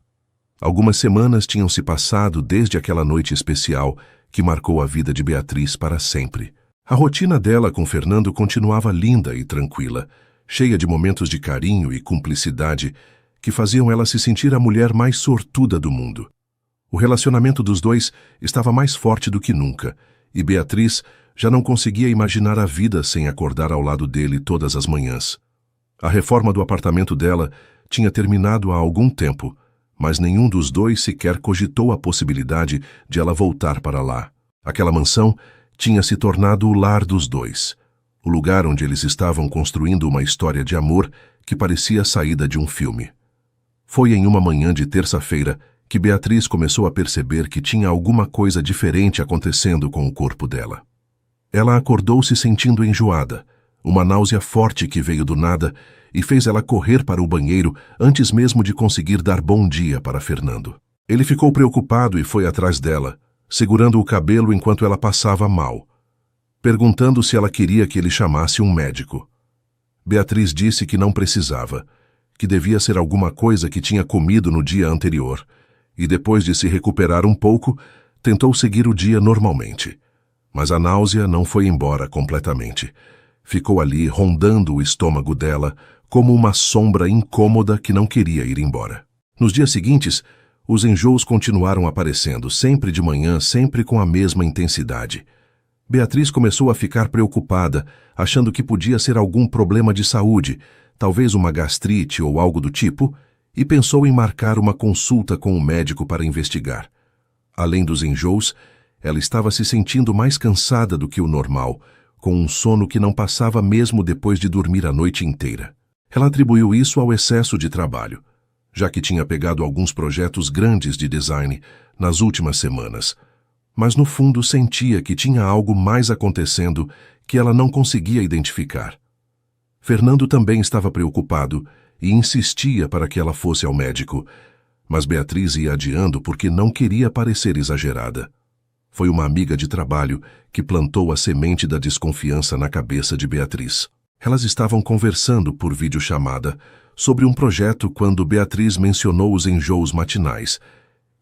Algumas semanas tinham se passado desde aquela noite especial que marcou a vida de Beatriz para sempre. A rotina dela com Fernando continuava linda e tranquila, cheia de momentos de carinho e cumplicidade que faziam ela se sentir a mulher mais sortuda do mundo. O relacionamento dos dois estava mais forte do que nunca, e Beatriz já não conseguia imaginar a vida sem acordar ao lado dele todas as manhãs. A reforma do apartamento dela tinha terminado há algum tempo, mas nenhum dos dois sequer cogitou a possibilidade de ela voltar para lá. Aquela mansão tinha se tornado o lar dos dois, o lugar onde eles estavam construindo uma história de amor que parecia saída de um filme. Foi em uma manhã de terça-feira que Beatriz começou a perceber que tinha alguma coisa diferente acontecendo com o corpo dela. Ela acordou se sentindo enjoada, uma náusea forte que veio do nada e fez ela correr para o banheiro antes mesmo de conseguir dar bom dia para Fernando. Ele ficou preocupado e foi atrás dela, segurando o cabelo enquanto ela passava mal, perguntando se ela queria que ele chamasse um médico. Beatriz disse que não precisava, que devia ser alguma coisa que tinha comido no dia anterior, e depois de se recuperar um pouco, tentou seguir o dia normalmente. Mas a náusea não foi embora completamente. Ficou ali rondando o estômago dela como uma sombra incômoda que não queria ir embora. Nos dias seguintes, os enjoos continuaram aparecendo, sempre de manhã, sempre com a mesma intensidade. Beatriz começou a ficar preocupada, achando que podia ser algum problema de saúde, talvez uma gastrite ou algo do tipo, e pensou em marcar uma consulta com o médico para investigar. Além dos enjoos, ela estava se sentindo mais cansada do que o normal, com um sono que não passava mesmo depois de dormir a noite inteira. Ela atribuiu isso ao excesso de trabalho, já que tinha pegado alguns projetos grandes de design nas últimas semanas, mas no fundo sentia que tinha algo mais acontecendo que ela não conseguia identificar. Fernando também estava preocupado e insistia para que ela fosse ao médico, mas Beatriz ia adiando porque não queria parecer exagerada. Foi uma amiga de trabalho que plantou a semente da desconfiança na cabeça de Beatriz. Elas estavam conversando por videochamada sobre um projeto quando Beatriz mencionou os enjoos matinais,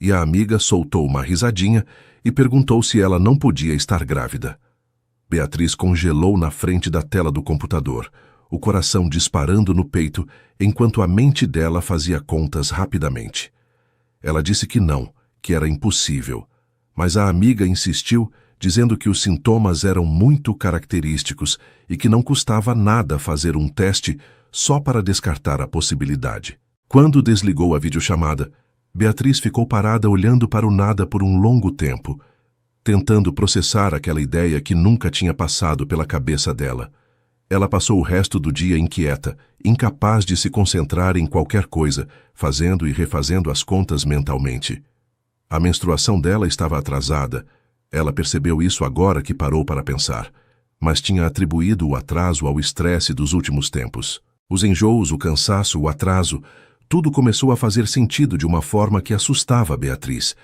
e a amiga soltou uma risadinha e perguntou se ela não podia estar grávida. Beatriz congelou na frente da tela do computador, o coração disparando no peito enquanto a mente dela fazia contas rapidamente. Ela disse que não, que era impossível, mas a amiga insistiu, dizendo que os sintomas eram muito característicos e que não custava nada fazer um teste só para descartar a possibilidade. Quando desligou a videochamada, Beatriz ficou parada olhando para o nada por um longo tempo, tentando processar aquela ideia que nunca tinha passado pela cabeça dela. Ela passou o resto do dia inquieta, incapaz de se concentrar em qualquer coisa, fazendo e refazendo as contas mentalmente. A menstruação dela estava atrasada. Ela percebeu isso agora que parou para pensar, mas tinha atribuído o atraso ao estresse dos últimos tempos. Os enjoos, o cansaço, o atraso, tudo começou a fazer sentido de uma forma que assustava Beatriz.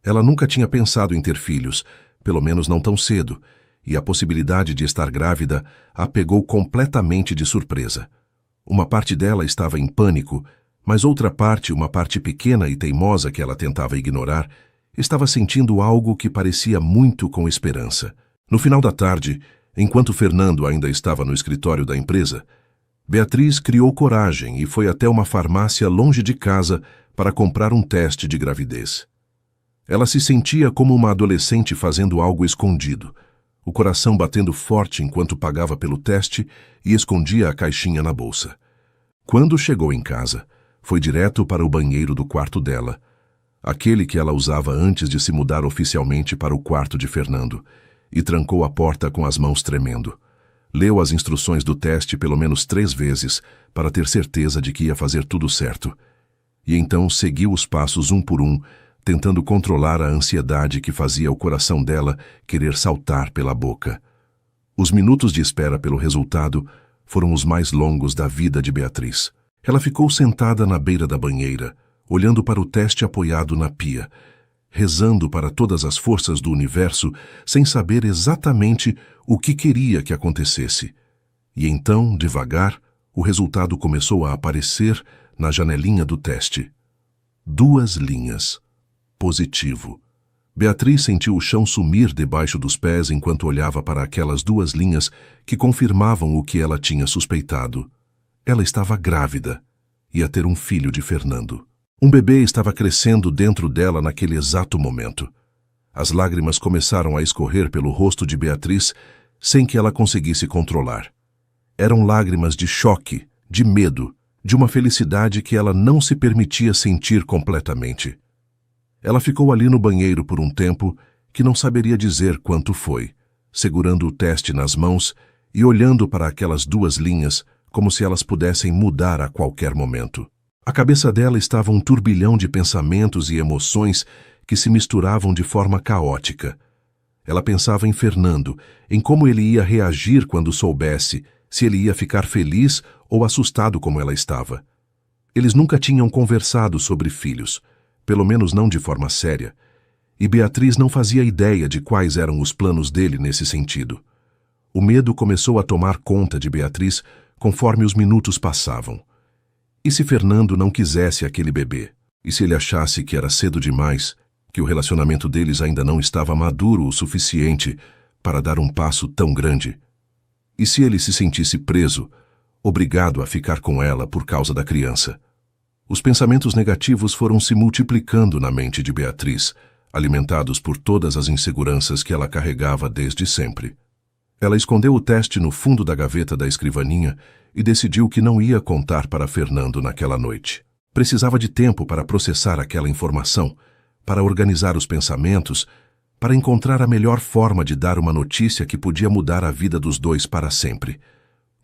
Ela nunca tinha pensado em ter filhos, pelo menos não tão cedo, e a possibilidade de estar grávida a pegou completamente de surpresa. Uma parte dela estava em pânico, mas outra parte, uma parte pequena e teimosa que ela tentava ignorar, estava sentindo algo que parecia muito com esperança. No final da tarde, enquanto Fernando ainda estava no escritório da empresa, Beatriz criou coragem e foi até uma farmácia longe de casa para comprar um teste de gravidez. Ela se sentia como uma adolescente fazendo algo escondido, o coração batendo forte enquanto pagava pelo teste e escondia a caixinha na bolsa. Quando chegou em casa, foi direto para o banheiro do quarto dela, aquele que ela usava antes de se mudar oficialmente para o quarto de Fernando, e trancou a porta com as mãos tremendo. Leu as instruções do teste pelo menos 3 vezes para ter certeza de que ia fazer tudo certo. E então seguiu os passos um por um, tentando controlar a ansiedade que fazia o coração dela querer saltar pela boca. Os minutos de espera pelo resultado foram os mais longos da vida de Beatriz. Ela ficou sentada na beira da banheira, olhando para o teste apoiado na pia, rezando para todas as forças do universo, sem saber exatamente o que queria que acontecesse. E então, devagar, o resultado começou a aparecer na janelinha do teste. 2 linhas. Positivo. Beatriz sentiu o chão sumir debaixo dos pés enquanto olhava para aquelas 2 linhas que confirmavam o que ela tinha suspeitado. Ela estava grávida. Ia ter um filho de Fernando. Um bebê estava crescendo dentro dela naquele exato momento. As lágrimas começaram a escorrer pelo rosto de Beatriz sem que ela conseguisse controlar. Eram lágrimas de choque, de medo, de uma felicidade que ela não se permitia sentir completamente. Ela ficou ali no banheiro por um tempo que não saberia dizer quanto foi, segurando o teste nas mãos e olhando para aquelas 2 linhas como se elas pudessem mudar a qualquer momento. A cabeça dela estava um turbilhão de pensamentos e emoções que se misturavam de forma caótica. Ela pensava em Fernando, em como ele ia reagir quando soubesse, se ele ia ficar feliz ou assustado como ela estava. Eles nunca tinham conversado sobre filhos, pelo menos não de forma séria, e Beatriz não fazia ideia de quais eram os planos dele nesse sentido. O medo começou a tomar conta de Beatriz conforme os minutos passavam. E se Fernando não quisesse aquele bebê? E se ele achasse que era cedo demais, que o relacionamento deles ainda não estava maduro o suficiente para dar um passo tão grande? E se ele se sentisse preso, obrigado a ficar com ela por causa da criança? Os pensamentos negativos foram se multiplicando na mente de Beatriz, alimentados por todas as inseguranças que ela carregava desde sempre. Ela escondeu o teste no fundo da gaveta da escrivaninha e decidiu que não ia contar para Fernando naquela noite. Precisava de tempo para processar aquela informação, para organizar os pensamentos, para encontrar a melhor forma de dar uma notícia que podia mudar a vida dos dois para sempre.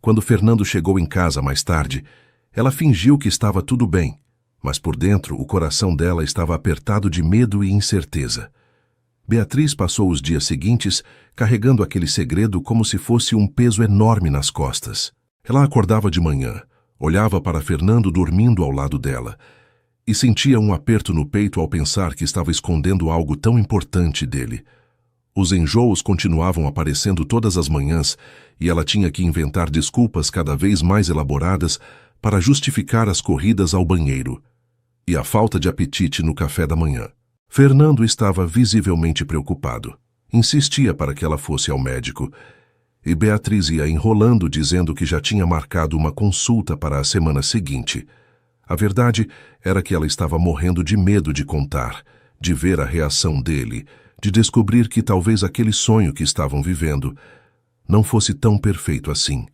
Quando Fernando chegou em casa mais tarde, ela fingiu que estava tudo bem, mas por dentro o coração dela estava apertado de medo e incerteza. Beatriz passou os dias seguintes carregando aquele segredo como se fosse um peso enorme nas costas. Ela acordava de manhã, olhava para Fernando dormindo ao lado dela e sentia um aperto no peito ao pensar que estava escondendo algo tão importante dele. Os enjoos continuavam aparecendo todas as manhãs e ela tinha que inventar desculpas cada vez mais elaboradas para justificar as corridas ao banheiro e a falta de apetite no café da manhã. Fernando estava visivelmente preocupado. Insistia para que ela fosse ao médico, e Beatriz ia enrolando dizendo que já tinha marcado uma consulta para a semana seguinte. A verdade era que ela estava morrendo de medo de contar, de ver a reação dele, de descobrir que talvez aquele sonho que estavam vivendo não fosse tão perfeito assim.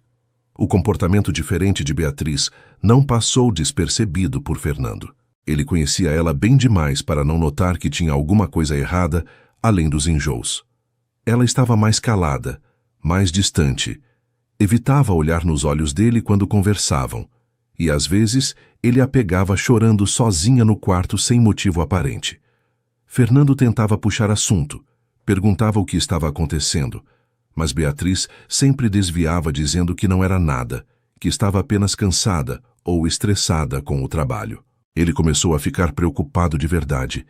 O comportamento diferente de Beatriz não passou despercebido por Fernando. Ele conhecia ela bem demais para não notar que tinha alguma coisa errada além dos enjoos. Ela estava mais calada, mais distante. Evitava olhar nos olhos dele quando conversavam, e às vezes ele a pegava chorando sozinha no quarto sem motivo aparente. Fernando tentava puxar assunto, perguntava o que estava acontecendo, mas Beatriz sempre desviava dizendo que não era nada, que estava apenas cansada ou estressada com o trabalho. Ele começou a ficar preocupado de verdade,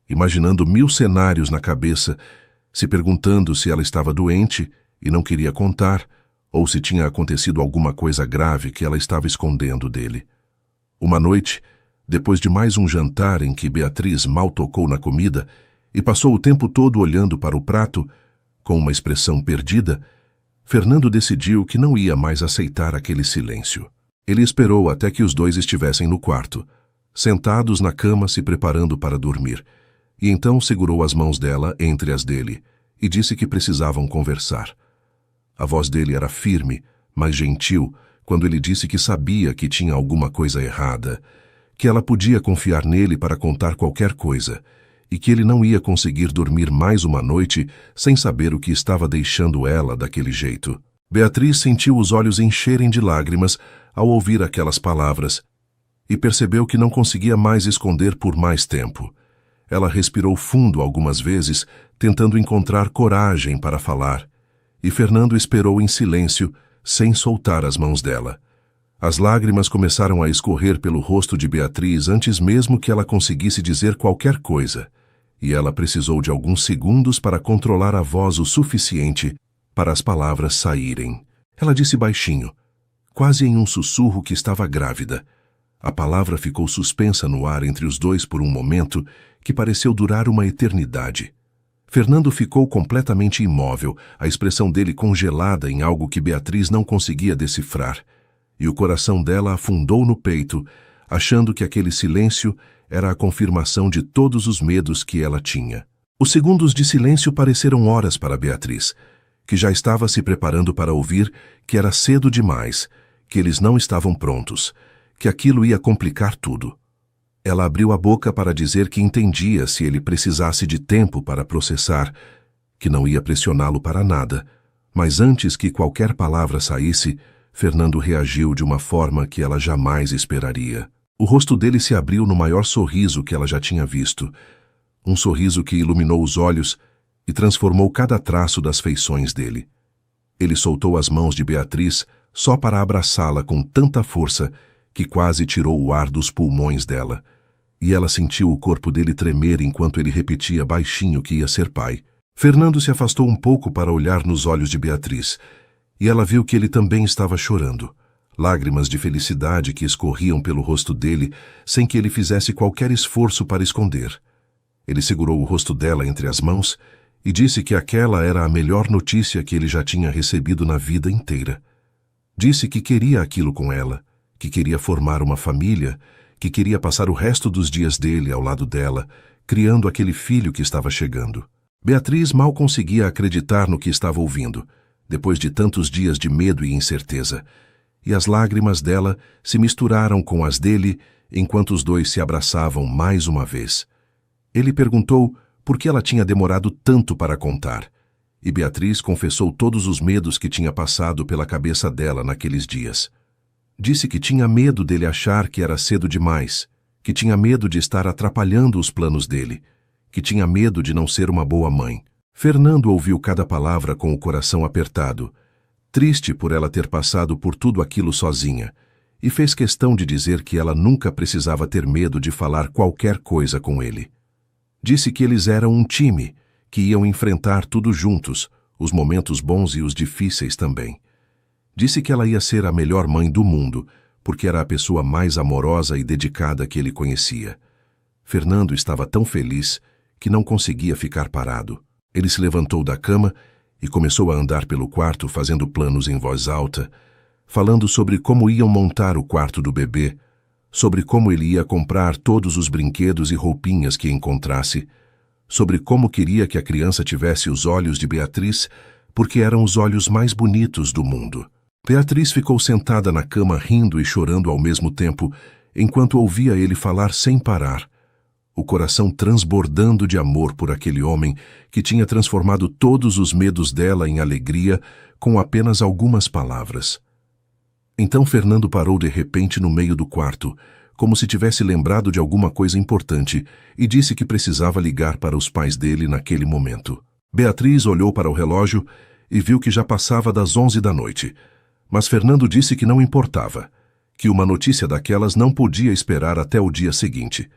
imaginando 1000 cenários na cabeça, se perguntando se ela estava doente e não queria contar, ou se tinha acontecido alguma coisa grave que ela estava escondendo dele. Uma noite, depois de mais um jantar em que Beatriz mal tocou na comida e passou o tempo todo olhando para o prato, com uma expressão perdida, Fernando decidiu que não ia mais aceitar aquele silêncio. Ele esperou até que os dois estivessem no quarto, sentados na cama se preparando para dormir, e então segurou as mãos dela entre as dele e disse que precisavam conversar. A voz dele era firme, mas gentil, quando ele disse que sabia que tinha alguma coisa errada, que ela podia confiar nele para contar qualquer coisa, e que ele não ia conseguir dormir mais uma noite sem saber o que estava deixando ela daquele jeito. Beatriz sentiu os olhos encherem de lágrimas ao ouvir aquelas palavras e percebeu que não conseguia mais esconder por mais tempo. Ela respirou fundo algumas vezes, tentando encontrar coragem para falar, e Fernando esperou em silêncio, sem soltar as mãos dela. As lágrimas começaram a escorrer pelo rosto de Beatriz antes mesmo que ela conseguisse dizer qualquer coisa, e ela precisou de alguns segundos para controlar a voz o suficiente para as palavras saírem. Ela disse baixinho, quase em um sussurro, que estava grávida. A palavra ficou suspensa no ar entre os dois por um momento que pareceu durar uma eternidade. Fernando ficou completamente imóvel, a expressão dele congelada em algo que Beatriz não conseguia decifrar, e o coração dela afundou no peito, achando que aquele silêncio era a confirmação de todos os medos que ela tinha. Os segundos de silêncio pareceram horas para Beatriz, que já estava se preparando para ouvir que era cedo demais, que eles não estavam prontos, que aquilo ia complicar tudo. Ela abriu a boca para dizer que entendia se ele precisasse de tempo para processar, que não ia pressioná-lo para nada, mas antes que qualquer palavra saísse, Fernando reagiu de uma forma que ela jamais esperaria. O rosto dele se abriu no maior sorriso que ela já tinha visto, um sorriso que iluminou os olhos e transformou cada traço das feições dele. Ele soltou as mãos de Beatriz só para abraçá-la com tanta força que quase tirou o ar dos pulmões dela, e ela sentiu o corpo dele tremer enquanto ele repetia baixinho que ia ser pai. Fernando se afastou um pouco para olhar nos olhos de Beatriz, e ela viu que ele também estava chorando, lágrimas de felicidade que escorriam pelo rosto dele sem que ele fizesse qualquer esforço para esconder. Ele segurou o rosto dela entre as mãos e disse que aquela era a melhor notícia que ele já tinha recebido na vida inteira. Disse que queria aquilo com ela, que queria formar uma família, que queria passar o resto dos dias dele ao lado dela, criando aquele filho que estava chegando. Beatriz mal conseguia acreditar no que estava ouvindo, depois de tantos dias de medo e incerteza, e as lágrimas dela se misturaram com as dele enquanto os dois se abraçavam mais uma vez. Ele perguntou por que ela tinha demorado tanto para contar, e Beatriz confessou todos os medos que tinha passado pela cabeça dela naqueles dias. Disse que tinha medo dele achar que era cedo demais, que tinha medo de estar atrapalhando os planos dele, que tinha medo de não ser uma boa mãe. Fernando ouviu cada palavra com o coração apertado, triste por ela ter passado por tudo aquilo sozinha, e fez questão de dizer que ela nunca precisava ter medo de falar qualquer coisa com ele. Disse que eles eram um time, que iam enfrentar tudo juntos, os momentos bons e os difíceis também. Disse que ela ia ser a melhor mãe do mundo, porque era a pessoa mais amorosa e dedicada que ele conhecia. Fernando estava tão feliz que não conseguia ficar parado. Ele se levantou da cama e começou a andar pelo quarto fazendo planos em voz alta, falando sobre como iam montar o quarto do bebê, sobre como ele ia comprar todos os brinquedos e roupinhas que encontrasse, sobre como queria que a criança tivesse os olhos de Beatriz, porque eram os olhos mais bonitos do mundo. Beatriz ficou sentada na cama rindo e chorando ao mesmo tempo, enquanto ouvia ele falar sem parar, o coração transbordando de amor por aquele homem que tinha transformado todos os medos dela em alegria com apenas algumas palavras. Então Fernando parou de repente no meio do quarto, como se tivesse lembrado de alguma coisa importante, e disse que precisava ligar para os pais dele naquele momento. Beatriz olhou para o relógio e viu que já passava das 11 da noite, mas Fernando disse que não importava, que uma notícia daquelas não podia esperar até o dia seguinte.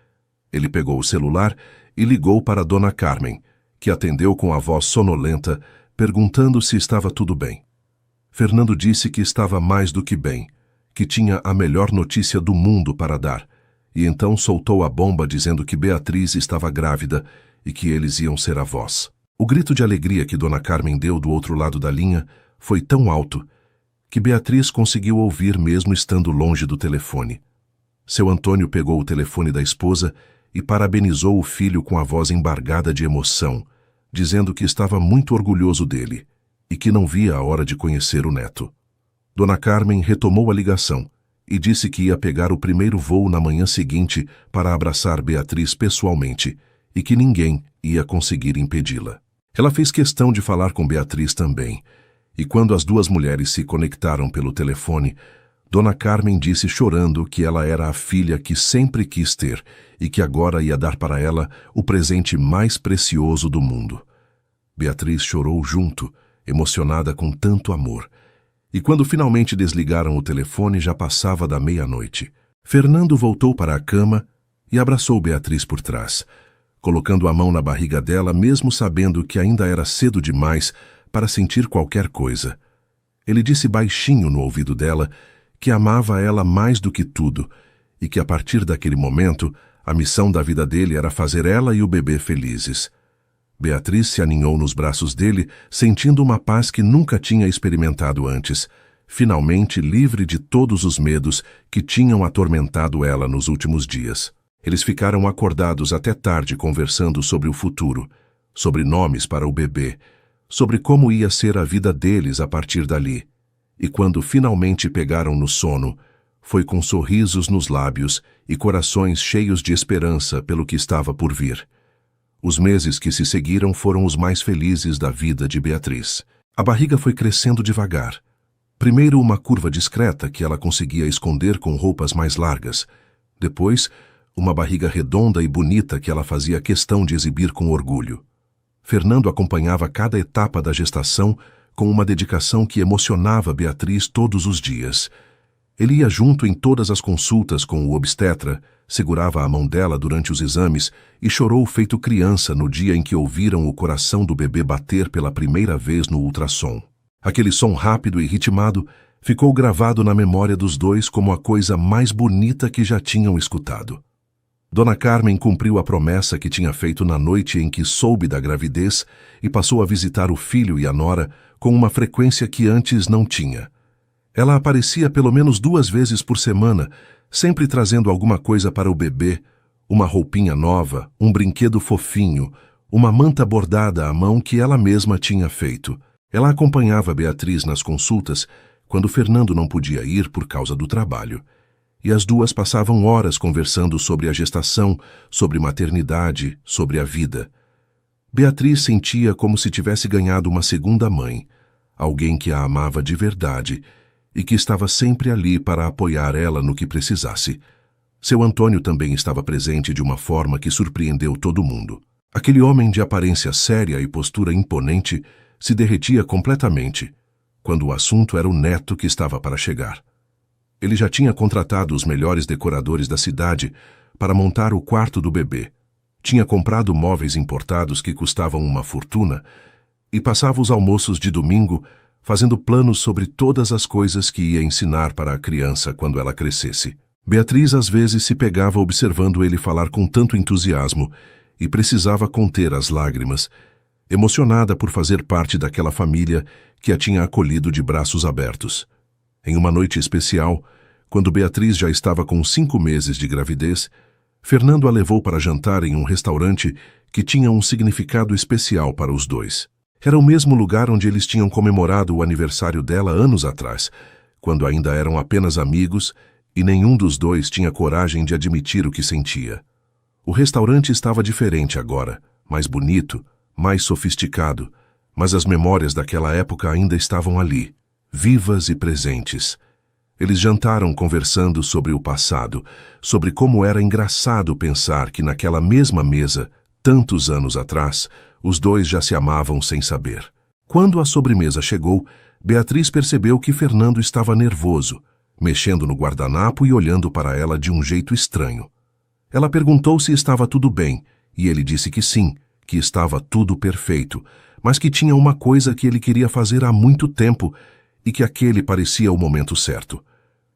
Ele pegou o celular e ligou para Dona Carmen, que atendeu com a voz sonolenta, perguntando se estava tudo bem. Fernando disse que estava mais do que bem, que tinha a melhor notícia do mundo para dar, e então soltou a bomba dizendo que Beatriz estava grávida e que eles iam ser avós. O grito de alegria que Dona Carmen deu do outro lado da linha foi tão alto que Beatriz conseguiu ouvir mesmo estando longe do telefone. Seu Antônio pegou o telefone da esposa e parabenizou o filho com a voz embargada de emoção, dizendo que estava muito orgulhoso dele e que não via a hora de conhecer o neto. Dona Carmen retomou a ligação e disse que ia pegar o primeiro voo na manhã seguinte para abraçar Beatriz pessoalmente e que ninguém ia conseguir impedi-la. Ela fez questão de falar com Beatriz também, e quando as duas mulheres se conectaram pelo telefone, Dona Carmen disse chorando que ela era a filha que sempre quis ter e que agora ia dar para ela o presente mais precioso do mundo. Beatriz chorou junto, emocionada com tanto amor. E quando finalmente desligaram o telefone, já passava da meia-noite. Fernando voltou para a cama e abraçou Beatriz por trás, colocando a mão na barriga dela, mesmo sabendo que ainda era cedo demais para sentir qualquer coisa. Ele disse baixinho no ouvido dela que amava ela mais do que tudo e que a partir daquele momento a missão da vida dele era fazer ela e o bebê felizes. Beatriz se aninhou nos braços dele, sentindo uma paz que nunca tinha experimentado antes, finalmente livre de todos os medos que tinham atormentado ela nos últimos dias. Eles ficaram acordados até tarde conversando sobre o futuro, sobre nomes para o bebê, sobre como ia ser a vida deles a partir dali. E quando finalmente pegaram no sono, foi com sorrisos nos lábios e corações cheios de esperança pelo que estava por vir. Os meses que se seguiram foram os mais felizes da vida de Beatriz. A barriga foi crescendo devagar. Primeiro uma curva discreta que ela conseguia esconder com roupas mais largas. Depois, uma barriga redonda e bonita que ela fazia questão de exibir com orgulho. Fernando acompanhava cada etapa da gestação com uma dedicação que emocionava Beatriz todos os dias. Ele ia junto em todas as consultas com o obstetra, segurava a mão dela durante os exames e chorou feito criança no dia em que ouviram o coração do bebê bater pela primeira vez no ultrassom. Aquele som rápido e ritmado ficou gravado na memória dos dois como a coisa mais bonita que já tinham escutado. Dona Carmen cumpriu a promessa que tinha feito na noite em que soube da gravidez e passou a visitar o filho e a nora com uma frequência que antes não tinha. Ela aparecia pelo menos 2 vezes por semana, sempre trazendo alguma coisa para o bebê, uma roupinha nova, um brinquedo fofinho, uma manta bordada à mão que ela mesma tinha feito. Ela acompanhava Beatriz nas consultas quando Fernando não podia ir por causa do trabalho. E as duas passavam horas conversando sobre a gestação, sobre maternidade, sobre a vida. Beatriz sentia como se tivesse ganhado uma segunda mãe, alguém que a amava de verdade e que estava sempre ali para apoiar ela no que precisasse. Seu Antônio também estava presente de uma forma que surpreendeu todo mundo. Aquele homem de aparência séria e postura imponente se derretia completamente quando o assunto era o neto que estava para chegar. Ele já tinha contratado os melhores decoradores da cidade para montar o quarto do bebê. Tinha comprado móveis importados que custavam uma fortuna e passava os almoços de domingo fazendo planos sobre todas as coisas que ia ensinar para a criança quando ela crescesse. Beatriz às vezes se pegava observando ele falar com tanto entusiasmo e precisava conter as lágrimas, emocionada por fazer parte daquela família que a tinha acolhido de braços abertos. Em uma noite especial, quando Beatriz já estava com 5 meses de gravidez, Fernando a levou para jantar em um restaurante que tinha um significado especial para os dois. Era o mesmo lugar onde eles tinham comemorado o aniversário dela anos atrás, quando ainda eram apenas amigos e nenhum dos dois tinha coragem de admitir o que sentia. O restaurante estava diferente agora, mais bonito, mais sofisticado, mas as memórias daquela época ainda estavam ali, vivas e presentes. Eles jantaram conversando sobre o passado, sobre como era engraçado pensar que naquela mesma mesa, tantos anos atrás, os dois já se amavam sem saber. Quando a sobremesa chegou, Beatriz percebeu que Fernando estava nervoso, mexendo no guardanapo e olhando para ela de um jeito estranho. Ela perguntou se estava tudo bem, e ele disse que sim, que estava tudo perfeito, mas que tinha uma coisa que ele queria fazer há muito tempo e que aquele parecia o momento certo.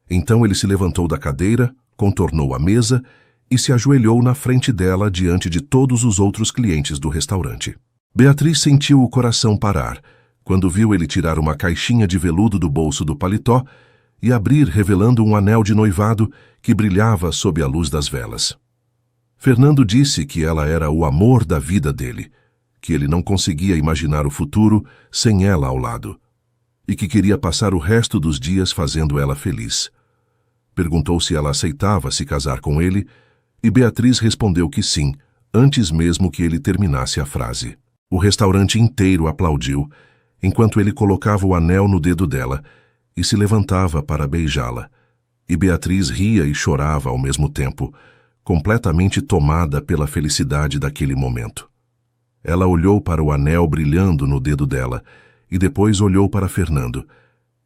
Então ele se levantou da cadeira, contornou a mesa e se ajoelhou na frente dela diante de todos os outros clientes do restaurante. Beatriz sentiu o coração parar quando viu ele tirar uma caixinha de veludo do bolso do paletó e abrir revelando um anel de noivado que brilhava sob a luz das velas. Fernando disse que ela era o amor da vida dele, que ele não conseguia imaginar o futuro sem ela ao lado, e que queria passar o resto dos dias fazendo ela feliz. Perguntou se ela aceitava se casar com ele, e Beatriz respondeu que sim, antes mesmo que ele terminasse a frase. O restaurante inteiro aplaudiu, enquanto ele colocava o anel no dedo dela e se levantava para beijá-la, e Beatriz ria e chorava ao mesmo tempo, completamente tomada pela felicidade daquele momento. Ela olhou para o anel brilhando no dedo dela e depois olhou para Fernando,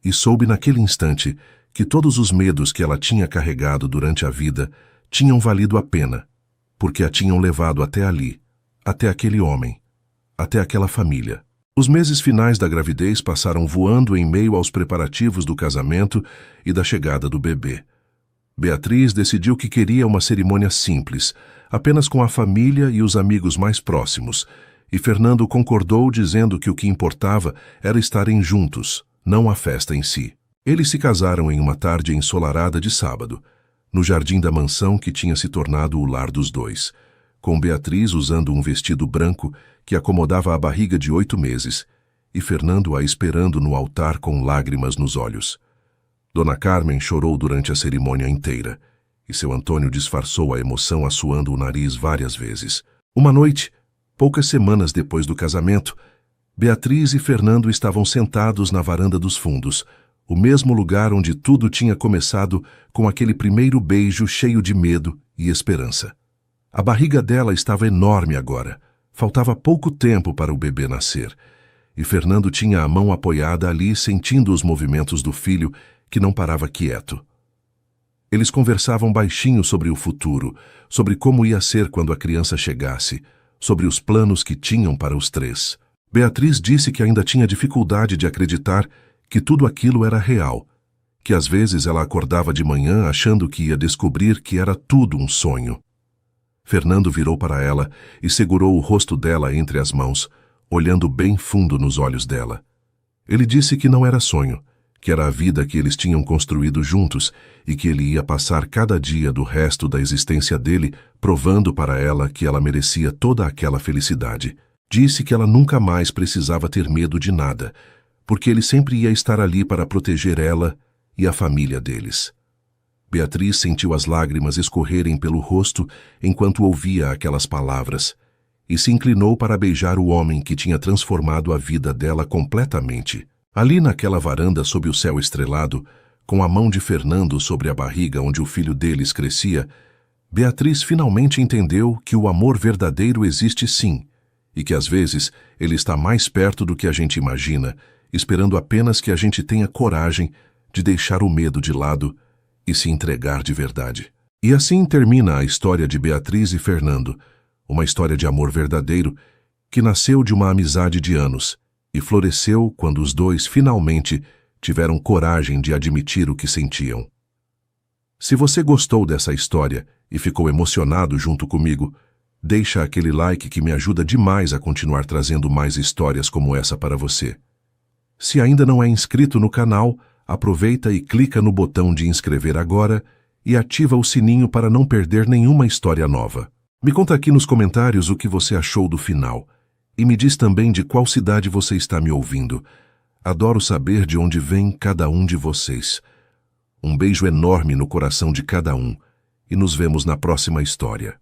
e soube naquele instante que todos os medos que ela tinha carregado durante a vida tinham valido a pena, porque a tinham levado até ali, até aquele homem, até aquela família. Os meses finais da gravidez passaram voando em meio aos preparativos do casamento e da chegada do bebê. Beatriz decidiu que queria uma cerimônia simples, apenas com a família e os amigos mais próximos, e Fernando concordou dizendo que o que importava era estarem juntos, não a festa em si. Eles se casaram em uma tarde ensolarada de sábado, no jardim da mansão que tinha se tornado o lar dos dois, com Beatriz usando um vestido branco que acomodava a barriga de 8 meses, e Fernando a esperando no altar com lágrimas nos olhos. Dona Carmen chorou durante a cerimônia inteira, e seu Antônio disfarçou a emoção assoando o nariz várias vezes. Uma noite, poucas semanas depois do casamento, Beatriz e Fernando estavam sentados na varanda dos fundos, o mesmo lugar onde tudo tinha começado com aquele primeiro beijo cheio de medo e esperança. A barriga dela estava enorme agora, faltava pouco tempo para o bebê nascer, e Fernando tinha a mão apoiada ali sentindo os movimentos do filho que não parava quieto. Eles conversavam baixinho sobre o futuro, sobre como ia ser quando a criança chegasse, sobre os planos que tinham para os três. Beatriz disse que ainda tinha dificuldade de acreditar que tudo aquilo era real, que às vezes ela acordava de manhã achando que ia descobrir que era tudo um sonho. Fernando virou para ela e segurou o rosto dela entre as mãos, olhando bem fundo nos olhos dela. Ele disse que não era sonho, que era a vida que eles tinham construído juntos e que ele ia passar cada dia do resto da existência dele provando para ela que ela merecia toda aquela felicidade. Disse que ela nunca mais precisava ter medo de nada, porque ele sempre ia estar ali para proteger ela e a família deles. Beatriz sentiu as lágrimas escorrerem pelo rosto enquanto ouvia aquelas palavras e se inclinou para beijar o homem que tinha transformado a vida dela completamente. Ali naquela varanda sob o céu estrelado, com a mão de Fernando sobre a barriga onde o filho deles crescia, Beatriz finalmente entendeu que o amor verdadeiro existe sim, e que às vezes ele está mais perto do que a gente imagina, esperando apenas que a gente tenha coragem de deixar o medo de lado e se entregar de verdade. E assim termina a história de Beatriz e Fernando, uma história de amor verdadeiro que nasceu de uma amizade de anos e floresceu quando os dois finalmente tiveram coragem de admitir o que sentiam. Se você gostou dessa história e ficou emocionado junto comigo, deixa aquele like que me ajuda demais a continuar trazendo mais histórias como essa para você. Se ainda não é inscrito no canal, aproveita e clica no botão de inscrever agora e ativa o sininho para não perder nenhuma história nova. Me conta aqui nos comentários o que você achou do final. E me diz também de qual cidade você está me ouvindo. Adoro saber de onde vem cada um de vocês. Um beijo enorme no coração de cada um e nos vemos na próxima história.